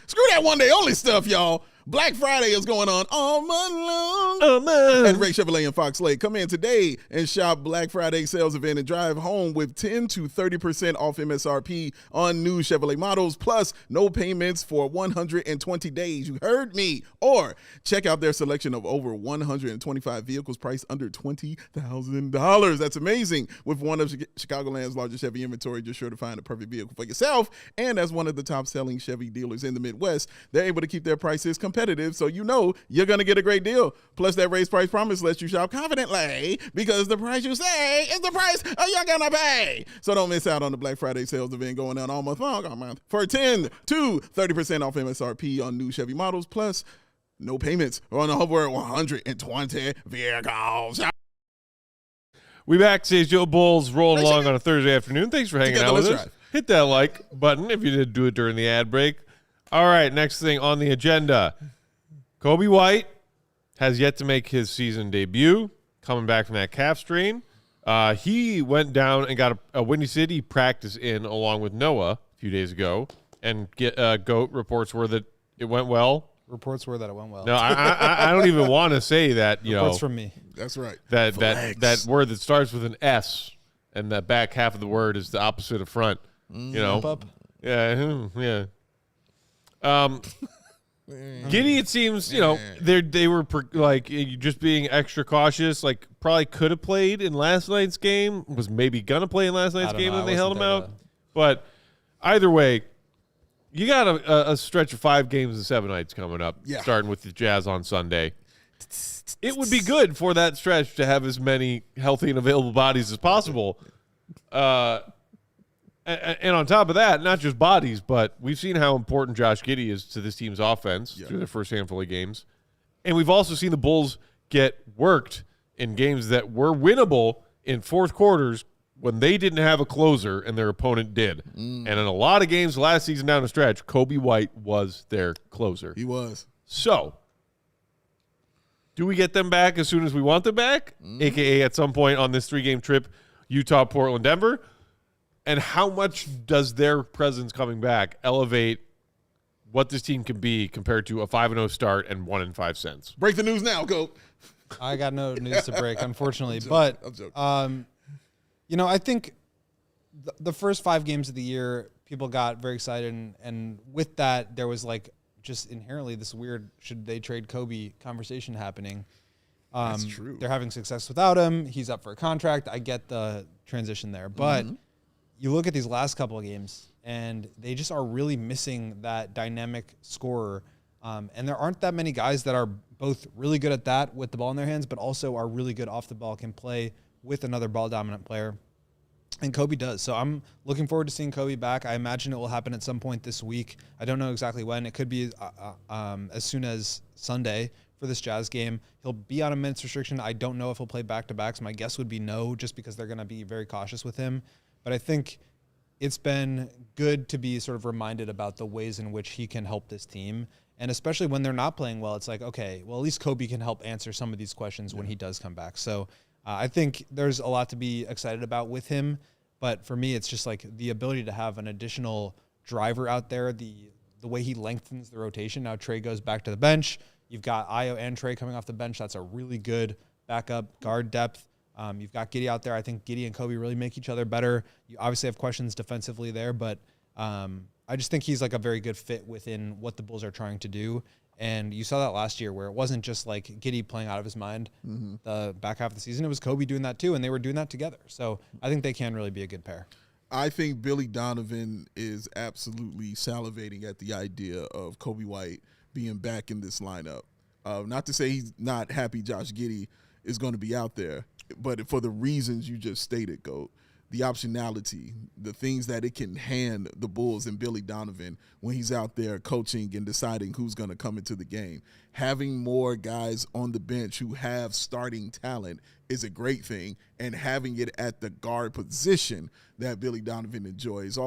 Screw that one day only stuff, y'all. Black Friday is going on all month long. Oh, man. At Ray Chevrolet and Fox Lake. Come in today and shop Black Friday sales event and drive home with 10 to 30% off MSRP on new Chevrolet models, plus no payments for 120 days. You heard me. Or check out their selection of over 125 vehicles priced under $20,000. That's amazing. With one of Chicagoland's largest Chevy inventory, you're sure to find a perfect vehicle for yourself. And as one of the top selling Chevy dealers in the Midwest, they're able to keep their prices competitive, so you know you're going to get a great deal. Plus, that raised price promise lets you shop confidently because the price you say is the price you're going to pay. So don't miss out on the Black Friday sales event going on all month long for 10 to 30% off MSRP on new Chevy models, plus no payments on over 120 vehicles. We back. CHGO Bulls rolling along on a Thursday afternoon. Thanks for hanging out with us. Hit that like button if you did do it during the ad break. All right, next thing on the agenda. Coby White has yet to make his season debut, coming back from that calf strain. He went down and got a Windy City practice in along with Noah a few days ago, and GOAT reports were that it went well. Reports were that it went well. No, I don't even want to say that. Reports from me. That's right. That word that starts with an S, and the back half of the word is the opposite of front. You know, Up. Yeah. Giddey, it seems, they were like just being extra cautious. Like probably could have played in last night's game. Was maybe gonna play in last night's game when they held him out. But Either way, you got a stretch of 5 games and 7 nights coming up, starting with the Jazz on Sunday. It would be good for that stretch to have as many healthy and available bodies as possible. And on top of that, not just bodies, but we've seen how important Josh Giddey is to this team's offense through their first handful of games. And we've also seen the Bulls get worked in games that were winnable in fourth quarters when they didn't have a closer and their opponent did. And in a lot of games last season down the stretch, Coby White was their closer. He was. So, do we get them back as soon as we want them back? AKA at some point on this 3-game trip, Utah, Portland, Denver? And how much does their presence coming back elevate what this team can be compared to a 5-0 start and 1-5 cents? Break the news now, go. I got no news to break, unfortunately. I'm joking. I think the first 5 games of the year, people got very excited. And with that, there was just inherently this weird should they trade Coby conversation happening. That's true. They're having success without him. He's up for a contract. I get the transition there. But you look at these last couple of games, and they just are really missing that dynamic scorer. And there aren't that many guys that are both really good at that with the ball in their hands, but also are really good off the ball, can play with another ball-dominant player. And Coby does. So I'm looking forward to seeing Coby back. I imagine it will happen at some point this week. I don't know exactly when. It could be as soon as Sunday for this Jazz game. He'll be on a minutes restriction. I don't know if he'll play back-to-backs. My guess would be no, just because they're going to be very cautious with him. But I think it's been good to be sort of reminded about the ways in which he can help this team. And especially when they're not playing well, it's like, okay, well, at least Coby can help answer some of these questions when he does come back. So I think there's a lot to be excited about with him. But for me, it's just the ability to have an additional driver out there, the way he lengthens the rotation. Now Trey goes back to the bench. You've got Ayo and Trey coming off the bench. That's a really good backup guard depth. You've got Giddey out there. I think Giddey and Coby really make each other better. You obviously have questions defensively there, but I just think he's a very good fit within what the Bulls are trying to do. And you saw that last year where it wasn't just Giddey playing out of his mind the back half of the season. It was Coby doing that too, and they were doing that together. So I think they can really be a good pair. I think Billy Donovan is absolutely salivating at the idea of Coby White being back in this lineup. Not to say he's not happy Josh Giddey is going to be out there, but for the reasons you just stated, Goat. The optionality, the things that it can hand the Bulls and Billy Donovan when he's out there coaching and deciding who's going to come into the game. Having more guys on the bench who have starting talent is a great thing, and having it at the guard position that Billy Donovan enjoys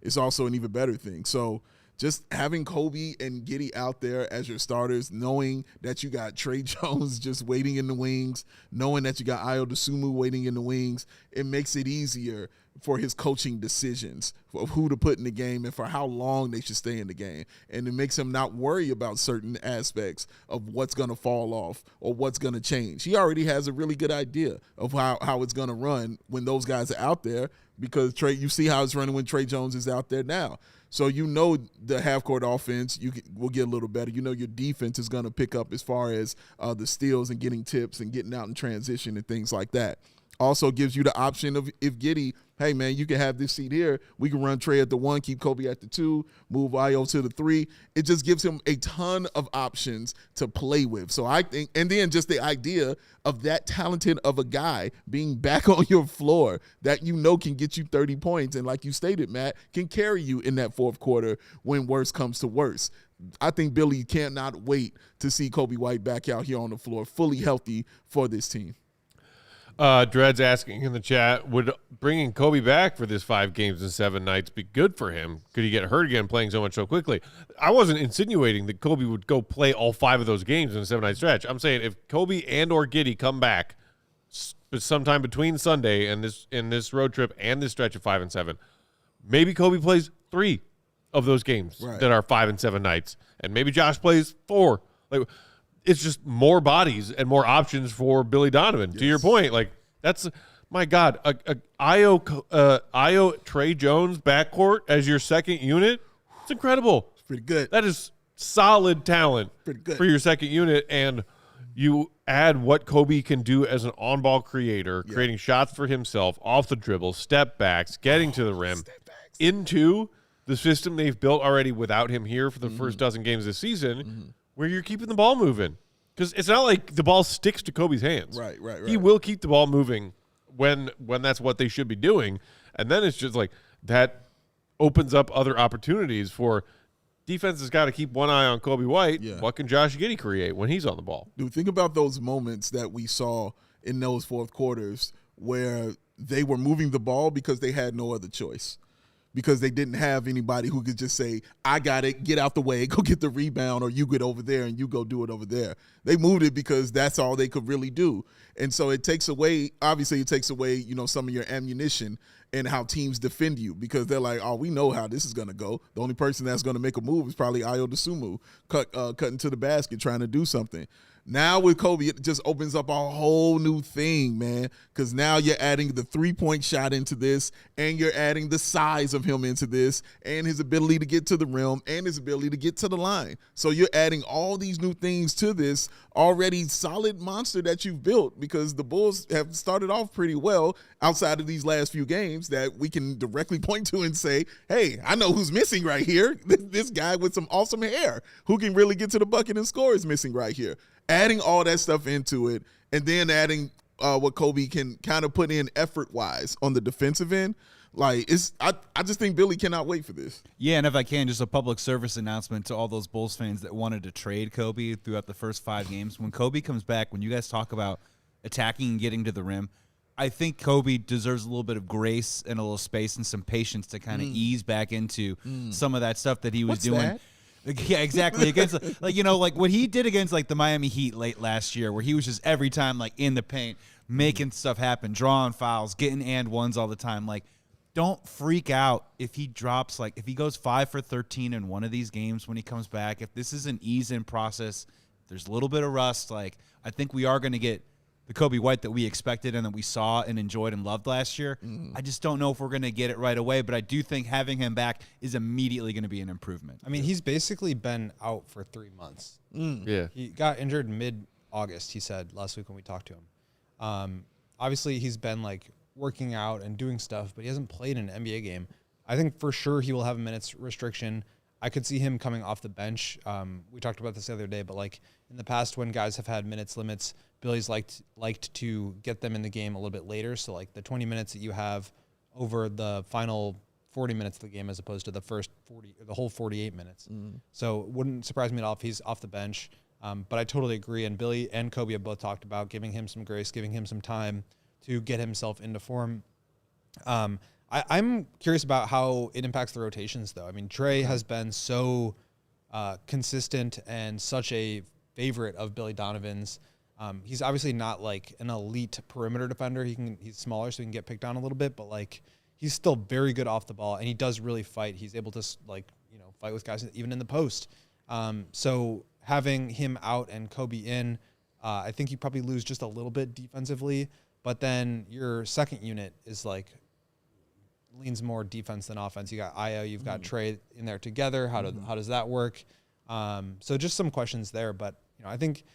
is also an even better thing. So just having Coby and Giddey out there as your starters, knowing that you got Trey Jones just waiting in the wings, knowing that you got Ayo Dosunmu waiting in the wings, it makes it easier for his coaching decisions of who to put in the game and for how long they should stay in the game. And it makes him not worry about certain aspects of what's going to fall off or what's going to change. He already has a really good idea of how it's going to run when those guys are out there, because you see how it's running when Trey Jones is out there now. So the half-court offense will get a little better. Your defense is going to pick up as far as the steals and getting tips and getting out in transition and things like that. Also gives you the option of, if Giddey, hey, man, you can have this seat here. We can run Trey at the 1, keep Coby at the 2, move Ayo to the 3. It just gives him a ton of options to play with. So I think, and then just the idea of that talented of a guy being back on your floor that can get you 30 points and, like you stated, Matt, can carry you in that fourth quarter when worse comes to worse. I think Billy cannot wait to see Coby White back out here on the floor, fully healthy for this team. Dred's asking in the chat, would bringing Coby back for this 5 games and 7 nights be good for him? Could he get hurt again playing so much so quickly? I wasn't insinuating that Coby would go play all 5 of those games in a 7-night stretch. I'm saying if Coby and or Giddey come back sometime between Sunday and this road trip and this stretch of 5 and 7, maybe Coby plays 3 of those games that are 5 and 7 nights, and maybe Josh plays 4. It's just more bodies and more options for Billy Donovan. Yes. To your point, that's, my God, Ayo Trey Jones backcourt as your second unit. It's incredible. It's pretty good. That is solid talent for your second unit, and you add what Coby can do as an on-ball creator, creating shots for himself off the dribble, step backs, getting to the rim, into the system they've built already without him here for the first dozen games this season, where you're keeping the ball moving. Because it's not like the ball sticks to Kobe's hands. Right. He will keep the ball moving when that's what they should be doing. And then it's just like that opens up other opportunities for defense has got to keep one eye on Coby White. Yeah. What can Josh Giddey create when he's on the ball? Dude, think about those moments that we saw in those fourth quarters where they were moving the ball because they had no other choice. Because they didn't have anybody who could just say, I got it, get out the way, go get the rebound, or you get over there and you go do it over there. They moved it because that's all they could really do. And so it takes away, some of your ammunition and how teams defend you, because they're like, oh, we know how this is going to go. The only person that's going to make a move is probably Ayo Dosunmu cutting to the basket trying to do something. Now with Coby, it just opens up a whole new thing, man, because now you're adding the three-point shot into this, and you're adding the size of him into this, and his ability to get to the rim, and his ability to get to the line. So you're adding all these new things to this already solid monster that you've built, because the Bulls have started off pretty well outside of these last few games that we can directly point to and say, hey, I know who's missing right here. This guy with some awesome hair who can really get to the bucket and score is missing right here. Adding all that stuff into it, and then adding what Coby can kind of put in effort-wise on the defensive end, like I just think Billy cannot wait for this. Yeah, and if I can, just a public service announcement to all those Bulls fans that wanted to trade Coby throughout the first 5 games. When Coby comes back, when you guys talk about attacking and getting to the rim, I think Coby deserves a little bit of grace and a little space and some patience to kind of ease back into some of that stuff that he was doing. That? Yeah, exactly. Against like what he did against like the Miami Heat late last year, where he was just every time like in the paint, making stuff happen, drawing fouls, getting and ones all the time. Like, don't freak out if he drops, like if he goes 5 for 13 in one of these games when he comes back. If this is an ease-in process, there's a little bit of rust. Like, I think we are going to get the Coby White that we expected and that we saw and enjoyed and loved last year. I just don't know if we're going to get it right away, but I do think having him back is immediately going to be an improvement. I mean, he's basically been out for 3 months. Yeah. He got injured mid-August, he said, last week when we talked to him. Obviously, he's been, like, working out and doing stuff, but he hasn't played an NBA game. I think for sure he will have a minutes restriction. I could see him coming off the bench. We talked about this the other day, but, like, in the past when guys have had minutes limits, Billy's liked to get them in the game a little bit later. So, like, the 20 minutes that you have over the final 40 minutes of the game as opposed to the first 40 or the whole 48 minutes. So it wouldn't surprise me at all if he's off the bench. But I totally agree. And Billy and Coby have both talked about giving him some grace, giving him some time to get himself into form. I'm curious about how it impacts the rotations, though. I mean, Trey has been so consistent and such a favorite of Billy Donovan's. He's obviously not like an elite perimeter defender. He's smaller, so he can get picked on a little bit, but like he's still very good off the ball, and he does really fight. He's able to fight with guys even in the post. So having him out and Coby in, I think you probably lose just a little bit defensively, but then your second unit is like leans more defense than offense. You got Ayo, you've got Trey in there together. How does that work? So just some questions there, but I think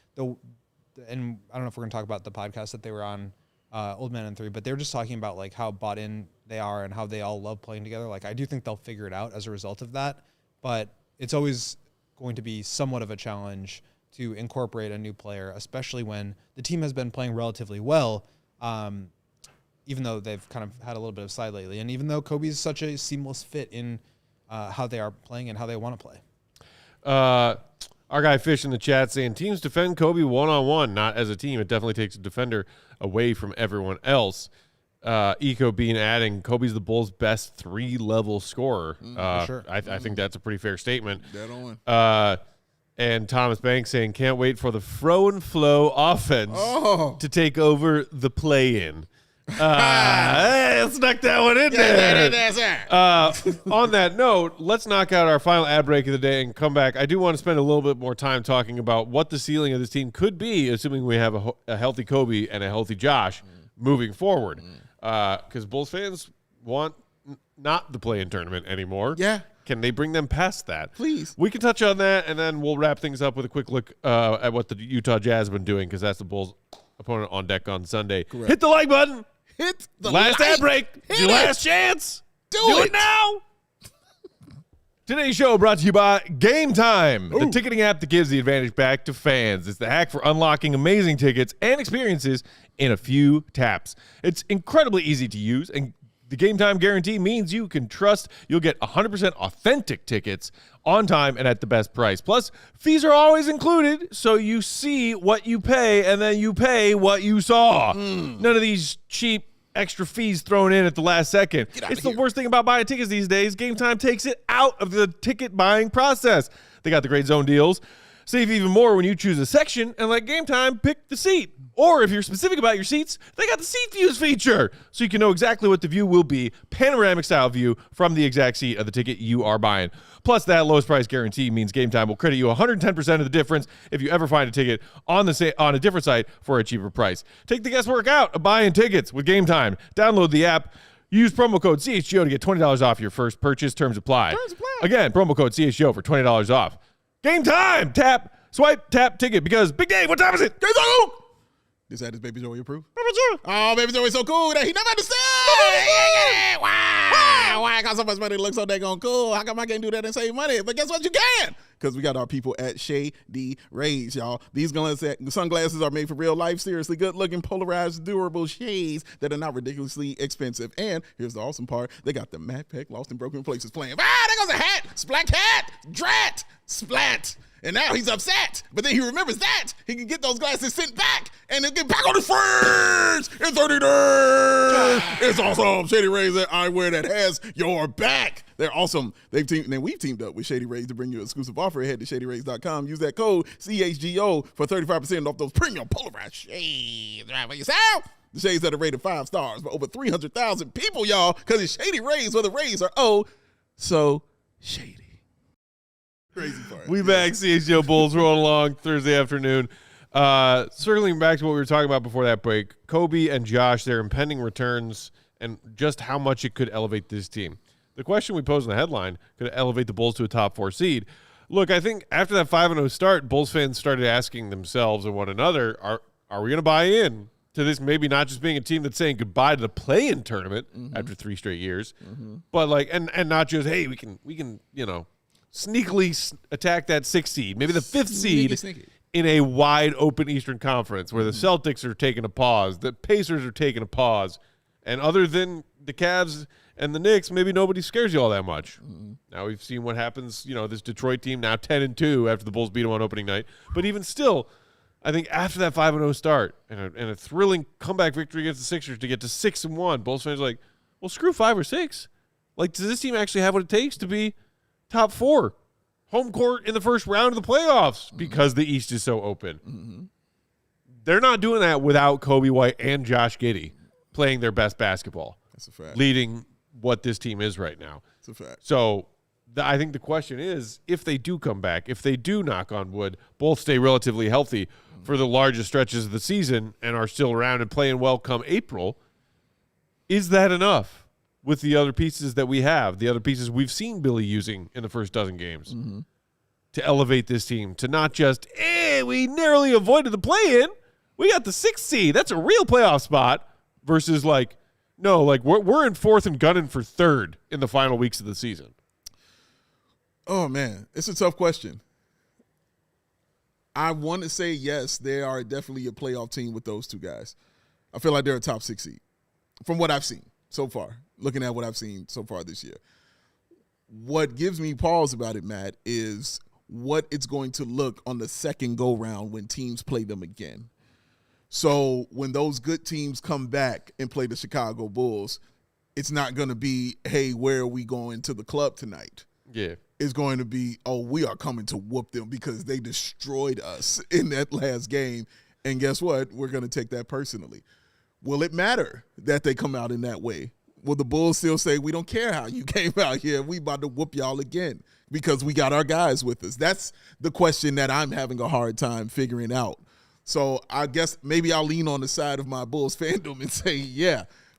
and I don't know if we're going to talk about the podcast that they were on, Old Man and 3, but they were just talking about like how bought in they are and how they all love playing together. Like, I do think they'll figure it out as a result of that, but it's always going to be somewhat of a challenge to incorporate a new player, especially when the team has been playing relatively well, even though they've kind of had a little bit of slide lately. And even though Kobe's such a seamless fit in how they are playing and how they want to play. Our guy Fish in the chat saying teams defend Coby one-on-one, not as a team. It definitely takes a defender away from everyone else. Eco being adding Kobe's the Bulls' best 3-level scorer. Sure. I think that's a pretty fair statement. Dead on. And Thomas Banks saying can't wait for the Fro and Flow offense to take over the play-in. Hey, snuck that one in there. On that note, let's knock out our final ad break of the day and come back. I do want to spend a little bit more time talking about what the ceiling of this team could be, assuming we have a healthy Coby and a healthy Josh moving forward. Because Bulls fans want not the play-in tournament anymore. Yeah. Can they bring them past that? Please. We can touch on that, and then we'll wrap things up with a quick look at what the Utah Jazz have been doing, because that's the Bulls' opponent on deck on Sunday. Correct. Hit the like button. Hit the last like. ad break. Hit Your it. last chance. Do it now. Today's show brought to you by Game Time, the ticketing app that gives the advantage back to fans. It's the hack for unlocking amazing tickets and experiences in a few taps. It's incredibly easy to use, and the Game Time guarantee means you can trust you'll get 100% authentic tickets on time and at the best price. Plus, fees are always included, so you see what you pay, and then you pay what you saw. None of these cheap extra fees thrown in at the last second. It's the worst thing about buying tickets these days. Game Time takes it out of the ticket buying process. They got the great zone deals. Save even more when you choose a section and let Game Time pick the seat. Or if you're specific about your seats, they got the seat views feature, so you can know exactly what the view will be, panoramic style view from the exact seat of the ticket you are buying. Plus, that lowest price guarantee means Game Time will credit you 110% of the difference if you ever find a ticket on a different site for a cheaper price. Take the guesswork out of buying tickets with Game Time. Download the app. Use promo code CHGO to get $20 off your first purchase. Terms apply. Again, promo code CHGO for $20 off. Game Time! Tap, swipe, tap, ticket, because Big Dave, what time is it? This ad is Baby Joey approved? Baby Joey. Oh, Baby Joey's so cool that he never understood. Why I got so much money to look so daggone cool? How come I can't do that and save money? But guess what? You can. Because we got our people at Shady Rays, y'all. These sunglasses are made for real life, seriously good-looking, polarized, durable shades that are not ridiculously expensive. And here's the awesome part. They got the Matt Peck Lost in Broken Places playing. There goes a hat. Splat hat. Drat. Splat. And now he's upset. But then he remembers that. He can get those glasses sent back. And they'll get back on his friends in 30 days. It's awesome. Shady Rays that eyewear that has your back. They're awesome. We've teamed up with Shady Rays to bring you an exclusive offer. Head to shadyrays.com. Use that code CHGO for 35% off those premium polarized shades. Right for yourself. The shades that are rated 5 stars by over 300,000 people, y'all. Because it's Shady Rays where the rays are so shady. Crazy part. We back, CHGO Bulls rolling along Thursday afternoon. Circling back to what we were talking about before that break, Coby and Josh, their impending returns and just how much it could elevate this team. The question we posed in the headline, could it elevate the Bulls to a top 4 seed? Look, I think after that 5-0 start, Bulls fans started asking themselves and one another, are we going to buy in to this maybe not just being a team that's saying goodbye to the play-in tournament after 3 straight years, but like and not just, hey, we can sneakily attack that 6th seed, maybe the 5th seed in a wide open Eastern Conference where the Celtics are taking a pause, the Pacers are taking a pause, and other than the Cavs and the Knicks, maybe nobody scares you all that much. Now we've seen what happens, this Detroit team now 10-2 after the Bulls beat them on opening night, but even still, I think after that 5-0 start and a thrilling comeback victory against the Sixers to get to 6-1, Bulls fans are like, well, screw 5 or 6. Like, does this team actually have what it takes to be top 4, home court in the first round of the playoffs because the East is so open? They're not doing that without Coby White and Josh Giddey playing their best basketball. That's a fact. Leading what this team is right now. That's a fact. So I think the question is, if they do come back, if they do, knock on wood, both stay relatively healthy for the largest stretches of the season and are still around and playing well come April, is that enough? With the other pieces that we have, the other pieces we've seen Billy using in the first dozen games to elevate this team to not just, we narrowly avoided the play-in. We got the 6th seed. That's a real playoff spot versus we're in 4th and gunning for 3rd in the final weeks of the season. Oh, man, it's a tough question. I want to say yes, they are definitely a playoff team with those two guys. I feel like they're a top 6 seed from what I've seen so far, looking at what I've seen so far this year. What gives me pause about it, Matt, is what it's going to look on the second go-round when teams play them again. So when those good teams come back and play the Chicago Bulls, it's not going to be, hey, where are we going to the club tonight? Yeah. It's going to be, we are coming to whoop them because they destroyed us in that last game. And guess what? We're going to take that personally. Will it matter that they come out in that way? Will the Bulls still say, we don't care how you came out here, we about to whoop y'all again because we got our guys with us? That's the question that I'm having a hard time figuring out. So I guess maybe I'll lean on the side of my Bulls fandom and say,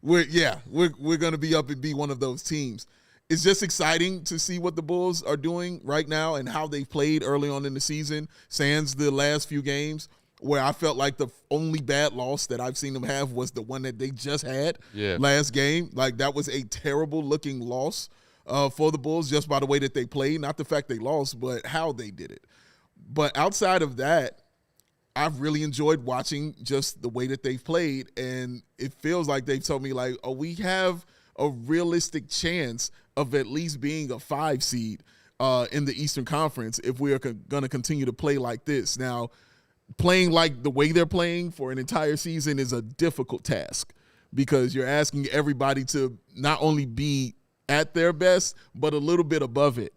we're going to be up and be one of those teams. It's just exciting to see what the Bulls are doing right now and how they've played early on in the season, sans the last few games, where I felt like the only bad loss that I've seen them have was the one that they just had last game. Like, that was a terrible-looking loss. for the Bulls just by the way that they played, not the fact they lost, but how they did it. But outside of that, I've really enjoyed watching just the way that they've played, and it feels like they've told me, like, oh, we have a realistic chance of at least being a 5 seed in the Eastern Conference if we are going to continue to play like this. Now, playing like the way they're playing for an entire season is a difficult task because you're asking everybody to not only be at their best, but a little bit above it.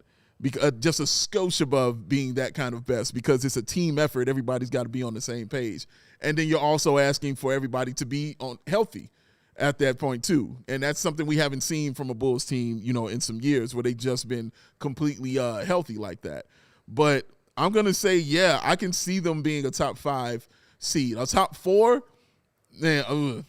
Just a skosh above being that kind of best because it's a team effort. Everybody's got to be on the same page. And then you're also asking for everybody to be healthy at that point too. And that's something we haven't seen from a Bulls team, in some years where they've just been completely healthy like that. But I'm going to say, yeah, I can see them being a top 5 seed. A top 4, man,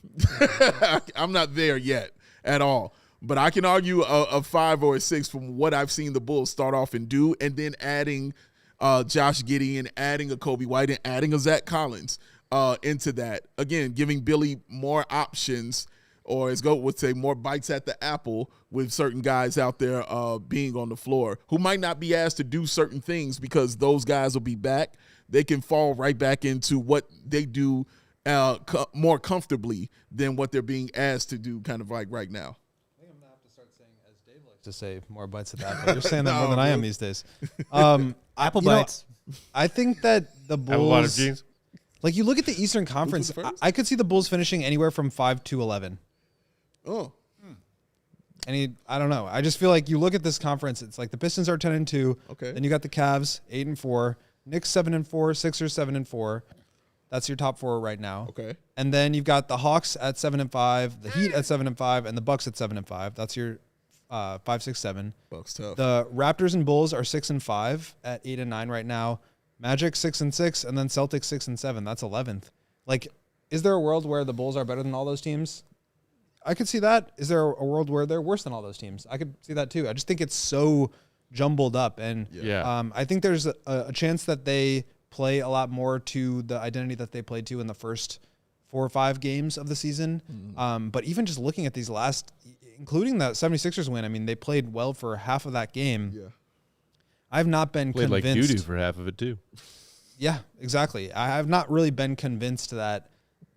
I'm not there yet at all. But I can argue a 5 or a 6 from what I've seen the Bulls start off and do, and then adding Josh Giddey and adding a Coby White and adding a Zach Collins into that. Again, giving Billy more options, or as Goat would say, more bites at the apple with certain guys out there being on the floor who might not be asked to do certain things because those guys will be back. They can fall right back into what they do more comfortably than what they're being asked to do kind of like right now. To say more bites at the apple. You're saying that more than I am these days. Apple bites. I think that the Bulls. Have a lot of jeans. Like you look at the Eastern Conference, I could see the Bulls finishing anywhere from 5 to 11. Oh. I don't know. I just feel like you look at this conference, it's like the Pistons are 10-2. Okay. Then you got the Cavs 8-4, Knicks 7-4, Sixers 7-4. That's your top 4 right now. Okay. And then you've got the Hawks at 7-5, the Heat at 7-5, and the Bucks at 7-5. That's your 5, 6, 7. Bucks tough. The Raptors and Bulls are 6-5 at 8 and 9 right now. Magic 6-6, and then Celtics 6-7. That's 11th. Like, is there a world where the Bulls are better than all those teams? I could see that. Is there a world where they're worse than all those teams? I could see that too. I just think it's so jumbled up, and I think there's a chance that they play a lot more to the identity that they played to in the first 4 or 5 games of the season. But even just looking at these last, including the 76ers win, I mean, they played well for half of that game. Yeah. I've not been Played convinced. like doo-doo for half of it, too. Yeah, exactly. I have not really been convinced that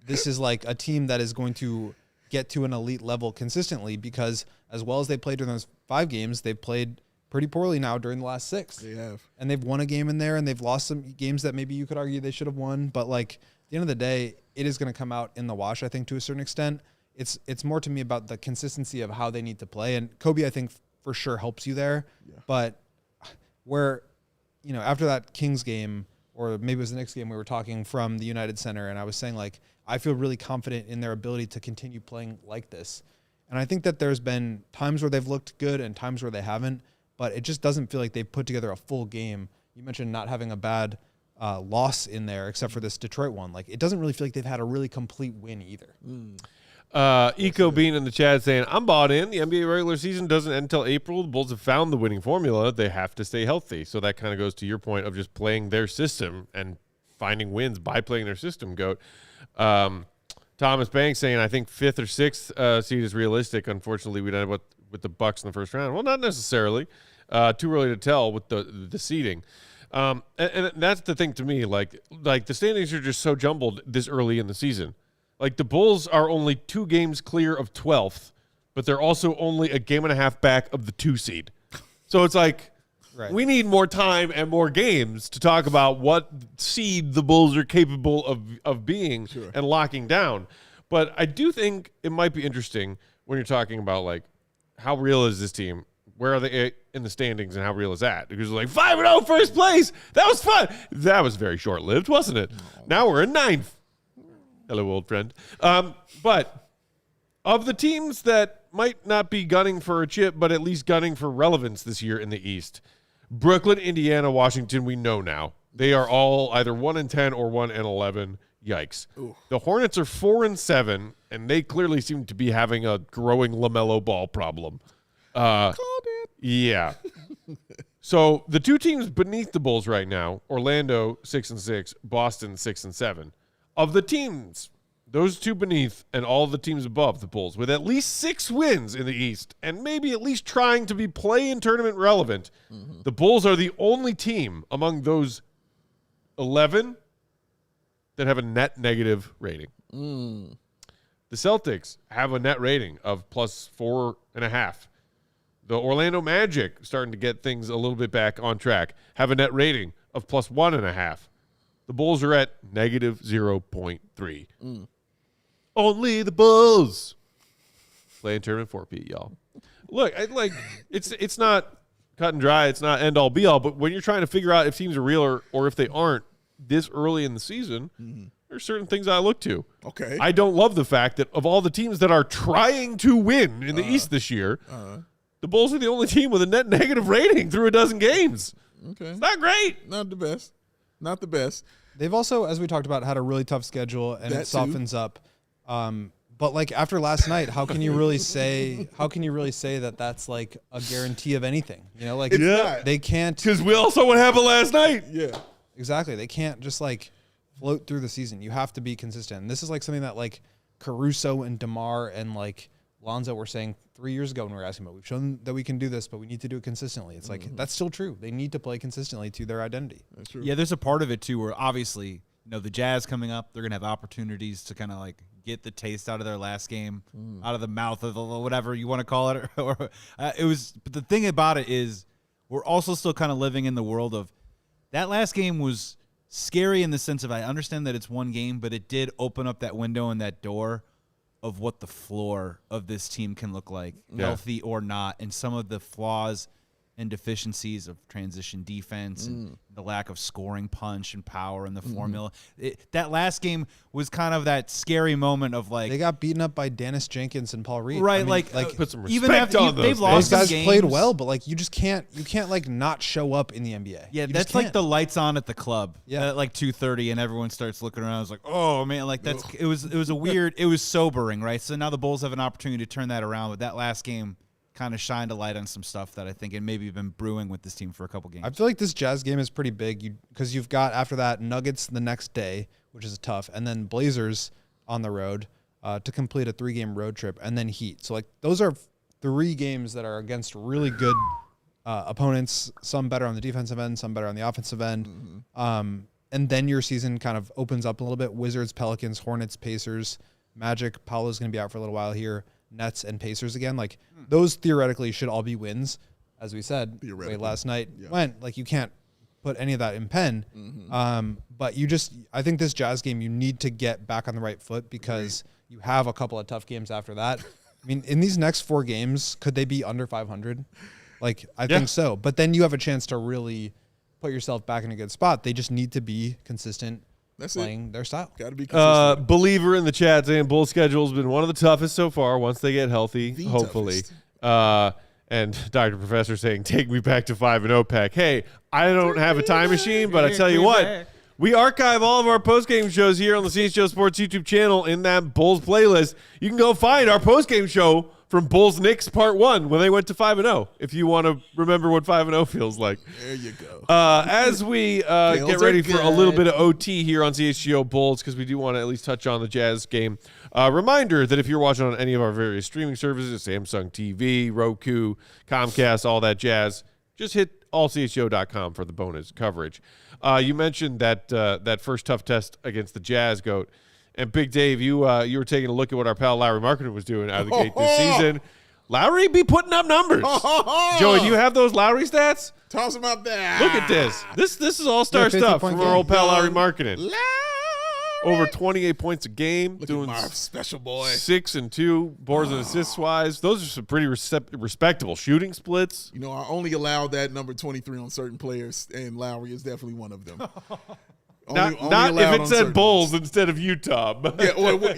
this is like a team that is going to get to an elite level consistently because as well as they played during those 5 games, they've played pretty poorly now during the last 6. They have. And they've won a game in there, and they've lost some games that maybe you could argue they should have won. But, like, at the end of the day, it is going to come out in the wash, I think, to a certain extent. It's more to me about the consistency of how they need to play. And Coby, I think, for sure helps you there. Yeah. But where, after that Kings game, or maybe it was the Knicks game, we were talking from the United Center, and I was saying, like, I feel really confident in their ability to continue playing like this. And I think that there's been times where they've looked good and times where they haven't, but it just doesn't feel like they've put together a full game. You mentioned not having a bad loss in there except for this Detroit one. Like, it doesn't really feel like they've had a really complete win either. Eco Bean in the chat saying, I'm bought in. The NBA regular season doesn't end until April. The Bulls have found the winning formula. They have to stay healthy. So that kind of goes to your point of just playing their system and finding wins by playing their system, Goat. Thomas Banks saying, I think 5th or 6th seed is realistic. Unfortunately, we don't have with the Bucks in the first round. Well, not necessarily. Too early to tell with the seeding. And that's the thing to me. Like the standings are just so jumbled this early in the season. Like, the Bulls are only 2 games clear of 12th, but they're also only a game and a half back of the 2 seed. So it's like, we need more time and more games to talk about what seed the Bulls are capable of being and locking down. But I do think it might be interesting when you're talking about, like, how real is this team? Where are they in the standings, and how real is that? Because like 5-0 first place. That was fun. That was very short-lived, wasn't it? Now we're in 9th. Hello, old friend. But of the teams that might not be gunning for a chip, but at least gunning for relevance this year in the East, Brooklyn, Indiana, Washington, we know now. They are all either 1-10 or 1-11. Yikes. Ooh. The Hornets are 4-7, and they clearly seem to be having a growing LaMelo Ball problem. Called it. Yeah. So the 2 teams beneath the Bulls right now, Orlando 6-6, Boston 6-7. Of the teams those two beneath and all the teams above the Bulls with at least 6 wins in the East and maybe at least trying to be play-in tournament relevant, the Bulls are the only team among those 11 that have a net negative rating. The Celtics have a net rating of plus 4.5. The Orlando Magic, starting to get things a little bit back on track, have a net rating of plus 1.5. The Bulls are at negative 0.3. Only the Bulls play in tournament 4P, y'all. Look, it's not cut and dry. It's not end all be all. But when you're trying to figure out if teams are real or if they aren't this early in the season, there's certain things I look to. Okay. I don't love the fact that of all the teams that are trying to win in the East this year, the Bulls are the only team with a net negative rating through a dozen games. Okay. It's not great. Not the best. Not the best. They've also, as we talked about, had a really tough schedule, and That it softens up. But like after last night, how can you really say that that's like a guarantee of anything? You know, like It's not. they can't. Because we all saw what happened last night. Yeah. Exactly. They can't just like float through the season. You have to be consistent. And this is like something that like Caruso and DeMar and like Lonzo were saying 3 years ago when we were asking about. We've shown that we can do this, but we need to do it consistently. It's like that's still true. They need to play consistently to their identity. That's true. Yeah, there's a part of it too where obviously, the Jazz coming up, they're gonna have opportunities to kind of like get the taste out of their last game, out of the mouth of the whatever you want to call it. But the thing about it is, we're also still kind of living in the world of that last game was scary in the sense of I understand that it's one game, but it did open up that window and that door of what the floor of this team can look like, healthy or not, and some of the flaws and deficiencies of transition defense and the lack of scoring punch and power in the formula. That last game was kind of that scary moment of like They got beaten up by Dennis Jenkins and Paul Reed. right, I mean, like put some even respect after on those they've guys. lost those guys some played games. well, but like you can't like not show up in the NBA. Yeah, You that's just like can't. the lights on at the club. Yeah. At like 2:30, and everyone starts looking around. It's like, oh man, like it was a weird. It was sobering, right? So now the Bulls have an opportunity to turn that around. But that last game kind of shined a light on some stuff that I think it maybe been brewing with this team for a couple games. I feel like this Jazz game is pretty big because you've got after that Nuggets the next day, which is tough, and then Blazers on the road to complete a 3-game road trip, and then Heat. So like those are 3 games that are against really good opponents, some better on the defensive end, some better on the offensive end. And then your season kind of opens up a little bit. Wizards, Pelicans, Hornets, Pacers, Magic. Paolo's going to be out for a little while here. Nets and Pacers again. Like those theoretically should all be wins, as we said. The way last night went. Like you can't put any of that in pen. But I think this Jazz game you need to get back on the right foot because you have a couple of tough games after that. I mean, in these next 4 games, could they be under 500? Like I think so. But then you have a chance to really put yourself back in a good spot. They just need to be consistent. Playing their style. Got to be consistent. Believer in the chat saying Bull schedule's been one of the toughest so far once they get healthy, hopefully. And Dr. Professor saying, take me back to 5-0 pack. Hey, I don't have a time machine, but I tell you what, we archive all of our postgame shows here on the CHGO Sports YouTube channel in that Bulls playlist. You can go find our postgame show from Bulls Knicks Part 1 when they went to 5-0, if you want to remember what 5-0 feels like. There you go. As we get ready for a little bit of OT here on CHGO Bulls, because we do want to at least touch on the Jazz game. Reminder that if you're watching on any of our various streaming services, Samsung TV, Roku, Comcast, all that jazz, just hit allchgo.com for the bonus coverage. You mentioned that first tough test against the Jazz, Goat. And Big Dave, you were taking a look at what our pal Lowry Marketing was doing out of the gate this season. Lowry be putting up numbers. Joey, do you have those Lowry stats? Toss them up there. Look at this. This is all-star stuff from our old pal Lowry Marketing. Lowry. Over 28 points a game. Look doing at my special boy. 6 and 2 boards and assists wise. Those are some pretty respectable shooting splits. You know, I only allowed that number 23 on certain players, and Lowry is definitely one of them. Not if it said Bulls instead of Utah. But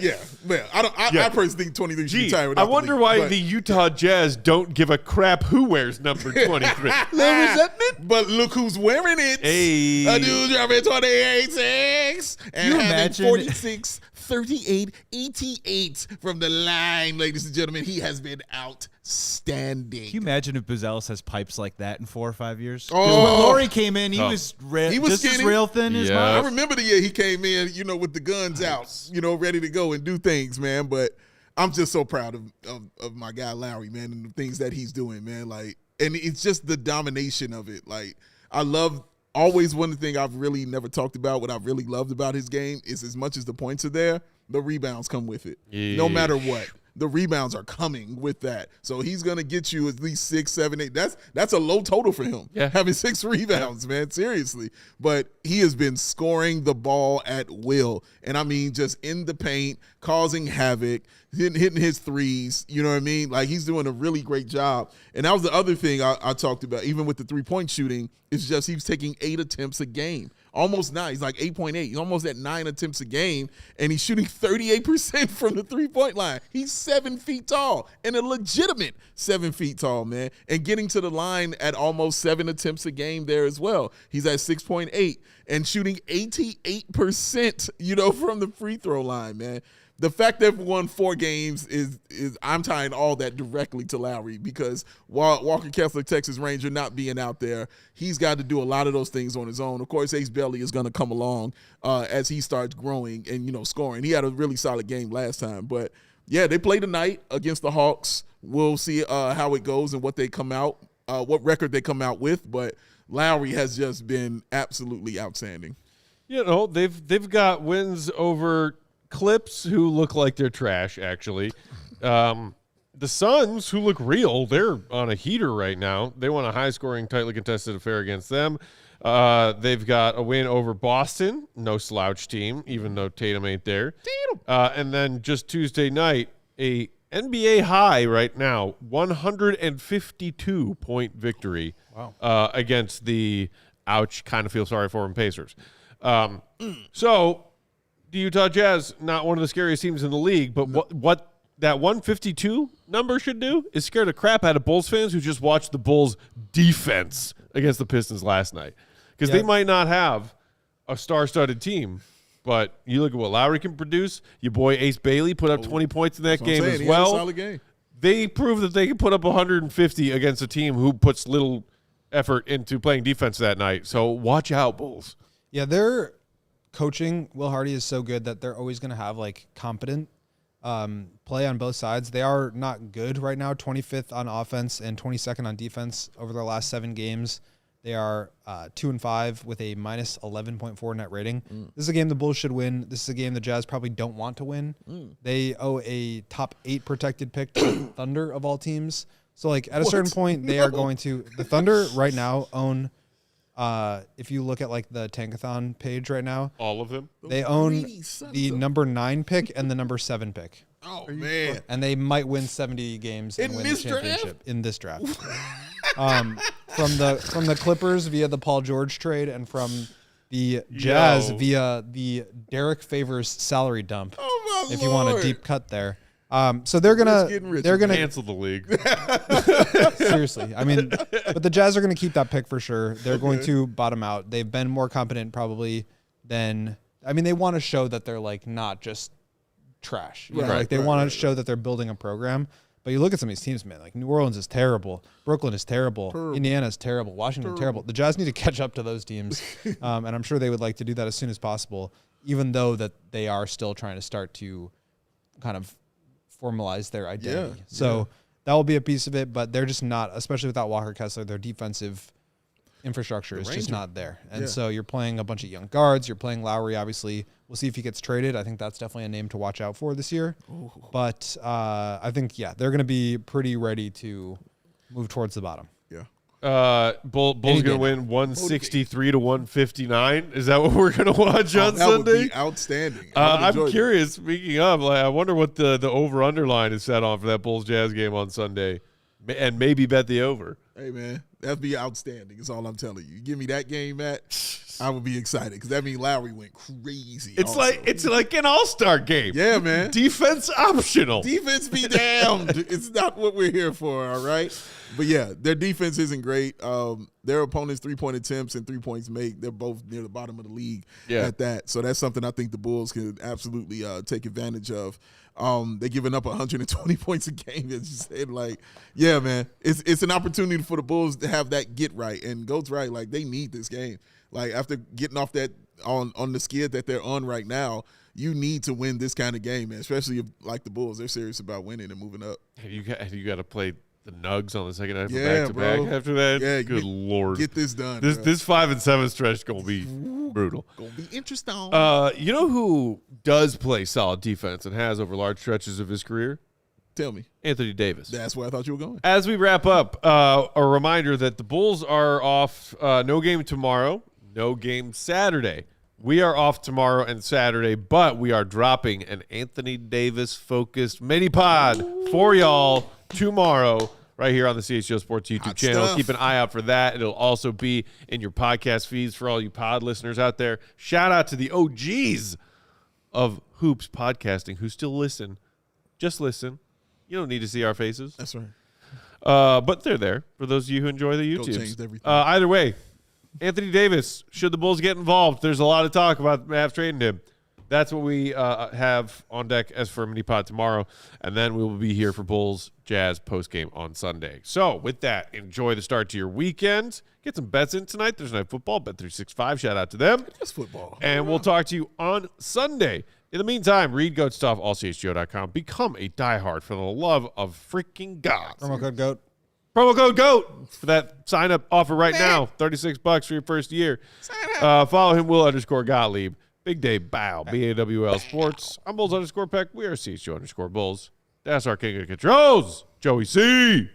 Yeah. I personally think 23 should be tied. I wonder why the Utah Jazz don't give a crap who wears number 23. No resentment. But look who's wearing it. Hey. A dude dropping 28-6 and having imagine- 46 38, 88 from the line, ladies and gentlemen. He has been outstanding. Can you imagine if Buzelis has pipes like that in 4 or 5 years? 'Cause Oh. when Laurie came in, he was just as skinny. rail thin as Yeah. I mine. remember the year he came in, with the guns out, ready to go and do things, man. But I'm just so proud of my guy Lowry, man, and the things that he's doing, man. Like, and it's just the domination of it. Like, I love always one thing I've really never talked about, what I've really loved about his game is as much as the points are there, the rebounds come with it. No matter what. The rebounds are coming with that. So he's going to get you at least 6, 7, 8. That's a low total for him, having 6 rebounds, man, seriously. But he has been scoring the ball at will. And I mean, just in the paint, causing havoc, hitting his threes, you know what I mean? Like, he's doing a really great job. And that was the other thing I talked about, even with the three-point shooting, is just he was taking 8 attempts a game. Almost 9. He's like 8.8. He's almost at 9 attempts a game, and he's shooting 38% from the three-point line. He's 7 feet tall, and a legitimate 7 feet tall, man, and getting to the line at almost 7 attempts a game there as well. He's at 6.8 and shooting 88%, from the free throw line, man. The fact that we won 4 games is I'm tying all that directly to Lowry, because while Walker Kessler, Texas Ranger, not being out there, he's got to do a lot of those things on his own. Of course, Ace Belly is going to come along as he starts growing and, scoring. He had a really solid game last time. But, yeah, they play tonight against the Hawks. We'll see how it goes and what record they come out with. But Lowry has just been absolutely outstanding. They've got wins over Clips, who look like they're trash, actually. The Suns, who look real, they're on a heater right now. They won a high-scoring, tightly contested affair against them. They've got a win over Boston, no slouch team, even though Tatum ain't there. And then just Tuesday night, a NBA high right now, 152-point victory against the kind of feel sorry for them Pacers. So the Utah Jazz, not one of the scariest teams in the league, but what that 152 number should do is scare the crap out of Bulls fans who just watched the Bulls defense against the Pistons last night. Because they might not have a star-studded team, but you look at what Lowry can produce. Your boy Ace Bailey put up 20 points in that game as well. He had a solid game. They proved that they can put up 150 against a team who puts little effort into playing defense that night. So watch out, Bulls. Yeah, they're coaching, Will Hardy, is so good that they're always going to have competent play on both sides. They are not good right now, 25th on offense and 22nd on defense over their last 7 games. They are 2-5 with a minus 11.4 net rating. This is a game the Bulls should win. This is a game the Jazz probably don't want to win. They owe a top 8 protected pick to the Thunder of all teams. So at a certain point, they are going to – the Thunder right now own – if you look at the Tankathon page right now, all of them, they own the number 9 pick and the number 7 pick. Oh man! And they might win 70 games and win the championship in this draft. From the Clippers via the Paul George trade, and from the Jazz via the Derek Favors salary dump. Oh my if you want a deep cut there. So they're gonna cancel the league. Seriously, I mean, but the Jazz are gonna keep that pick for sure. They're going to bottom out. They've been more competent probably than. I mean, they want to show that they're not just trash. You know, they want to show that they're building a program. But you look at some of these teams, man. New Orleans is terrible. Brooklyn is terrible. Indiana is terrible. Washington terrible. The Jazz need to catch up to those teams, and I'm sure they would like to do that as soon as possible. Even though that they are still trying to start to kind of formalize their identity. So that will be a piece of it, but they're just not, especially without Walker Kessler, their defensive infrastructure is just not there. And so you're playing a bunch of young guards. You're playing Lowry, obviously. We'll see if he gets traded. I think that's definitely a name to watch out for this year. Ooh. But I think, they're going to be pretty ready to move towards the bottom. Bulls going to win 163 to 159. Is that what we're going to watch on Sunday? That would be outstanding. I'm curious. Speaking of, I wonder what the over/under line is set on for that Bulls Jazz game on Sunday, and maybe bet the over. Hey man, that'd be outstanding. Is all I'm telling you. You give me that game, Matt, I would be excited because that means Lowry went crazy. It's like an all-star game. Yeah, man. Defense optional. Defense be damned. It's not what we're here for. All right. But yeah, their defense isn't great. their opponents' 3-point attempts and 3 points made, they're both near the bottom of the league at that. So that's something I think the Bulls could absolutely take advantage of. They're giving up 120 points a game. As you said, like, yeah, man, it's an opportunity for the Bulls to have that get right. And Goat's right, like they need this game. Like after getting off that on the skid that they're on right now, you need to win this kind of game, man. Especially if, like the Bulls, they're serious about winning and moving up. Have you got to play the Nugs on the second half back to back after that? Yeah, good Lord, get this done. This 5-7 stretch gonna be brutal. Gonna be interesting. You know who does play solid defense and has over large stretches of his career? Tell me. Anthony Davis. That's where I thought you were going. As we wrap up, a reminder that the Bulls are off. No game tomorrow. No game Saturday. We are off tomorrow and Saturday, but we are dropping an Anthony Davis-focused mini-pod for y'all tomorrow right here on the CHGO Sports YouTube channel. Stuff. Keep an eye out for that. It'll also be in your podcast feeds for all you pod listeners out there. Shout out to the OGs of Hoops podcasting who still listen. Just listen. You don't need to see our faces. That's right. But they're there for those of you who enjoy the Go YouTubes. changed everything. Either way, Anthony Davis, should the Bulls get involved, there's a lot of talk about Mavs trading him. That's what we have on deck as for mini pod tomorrow, and then we will be here for Bulls Jazz postgame on Sunday. So with that, enjoy the start to your weekend. Get some bets in tonight. There's night football, Bet365. Shout out to them. Just football. And we'll talk to you on Sunday. In the meantime, read Goat Stuff, allchgo.com. Become a diehard for the love of freaking God. Promo code GOAT. Promo code GOAT for that sign-up offer right now. $36 for your first year. Follow him, Will_Gottlieb. Big Day Bow, BAWL Sports. I'm Bulls_Peck. We are CHGO_Bulls. That's our king of controls, Joey C.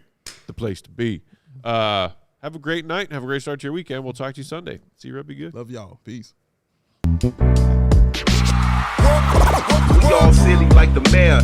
The place to be. Have a great night and have a great start to your weekend. We'll talk to you Sunday. See you, Rub. Be good. Love y'all. Peace. We all silly like the mayor.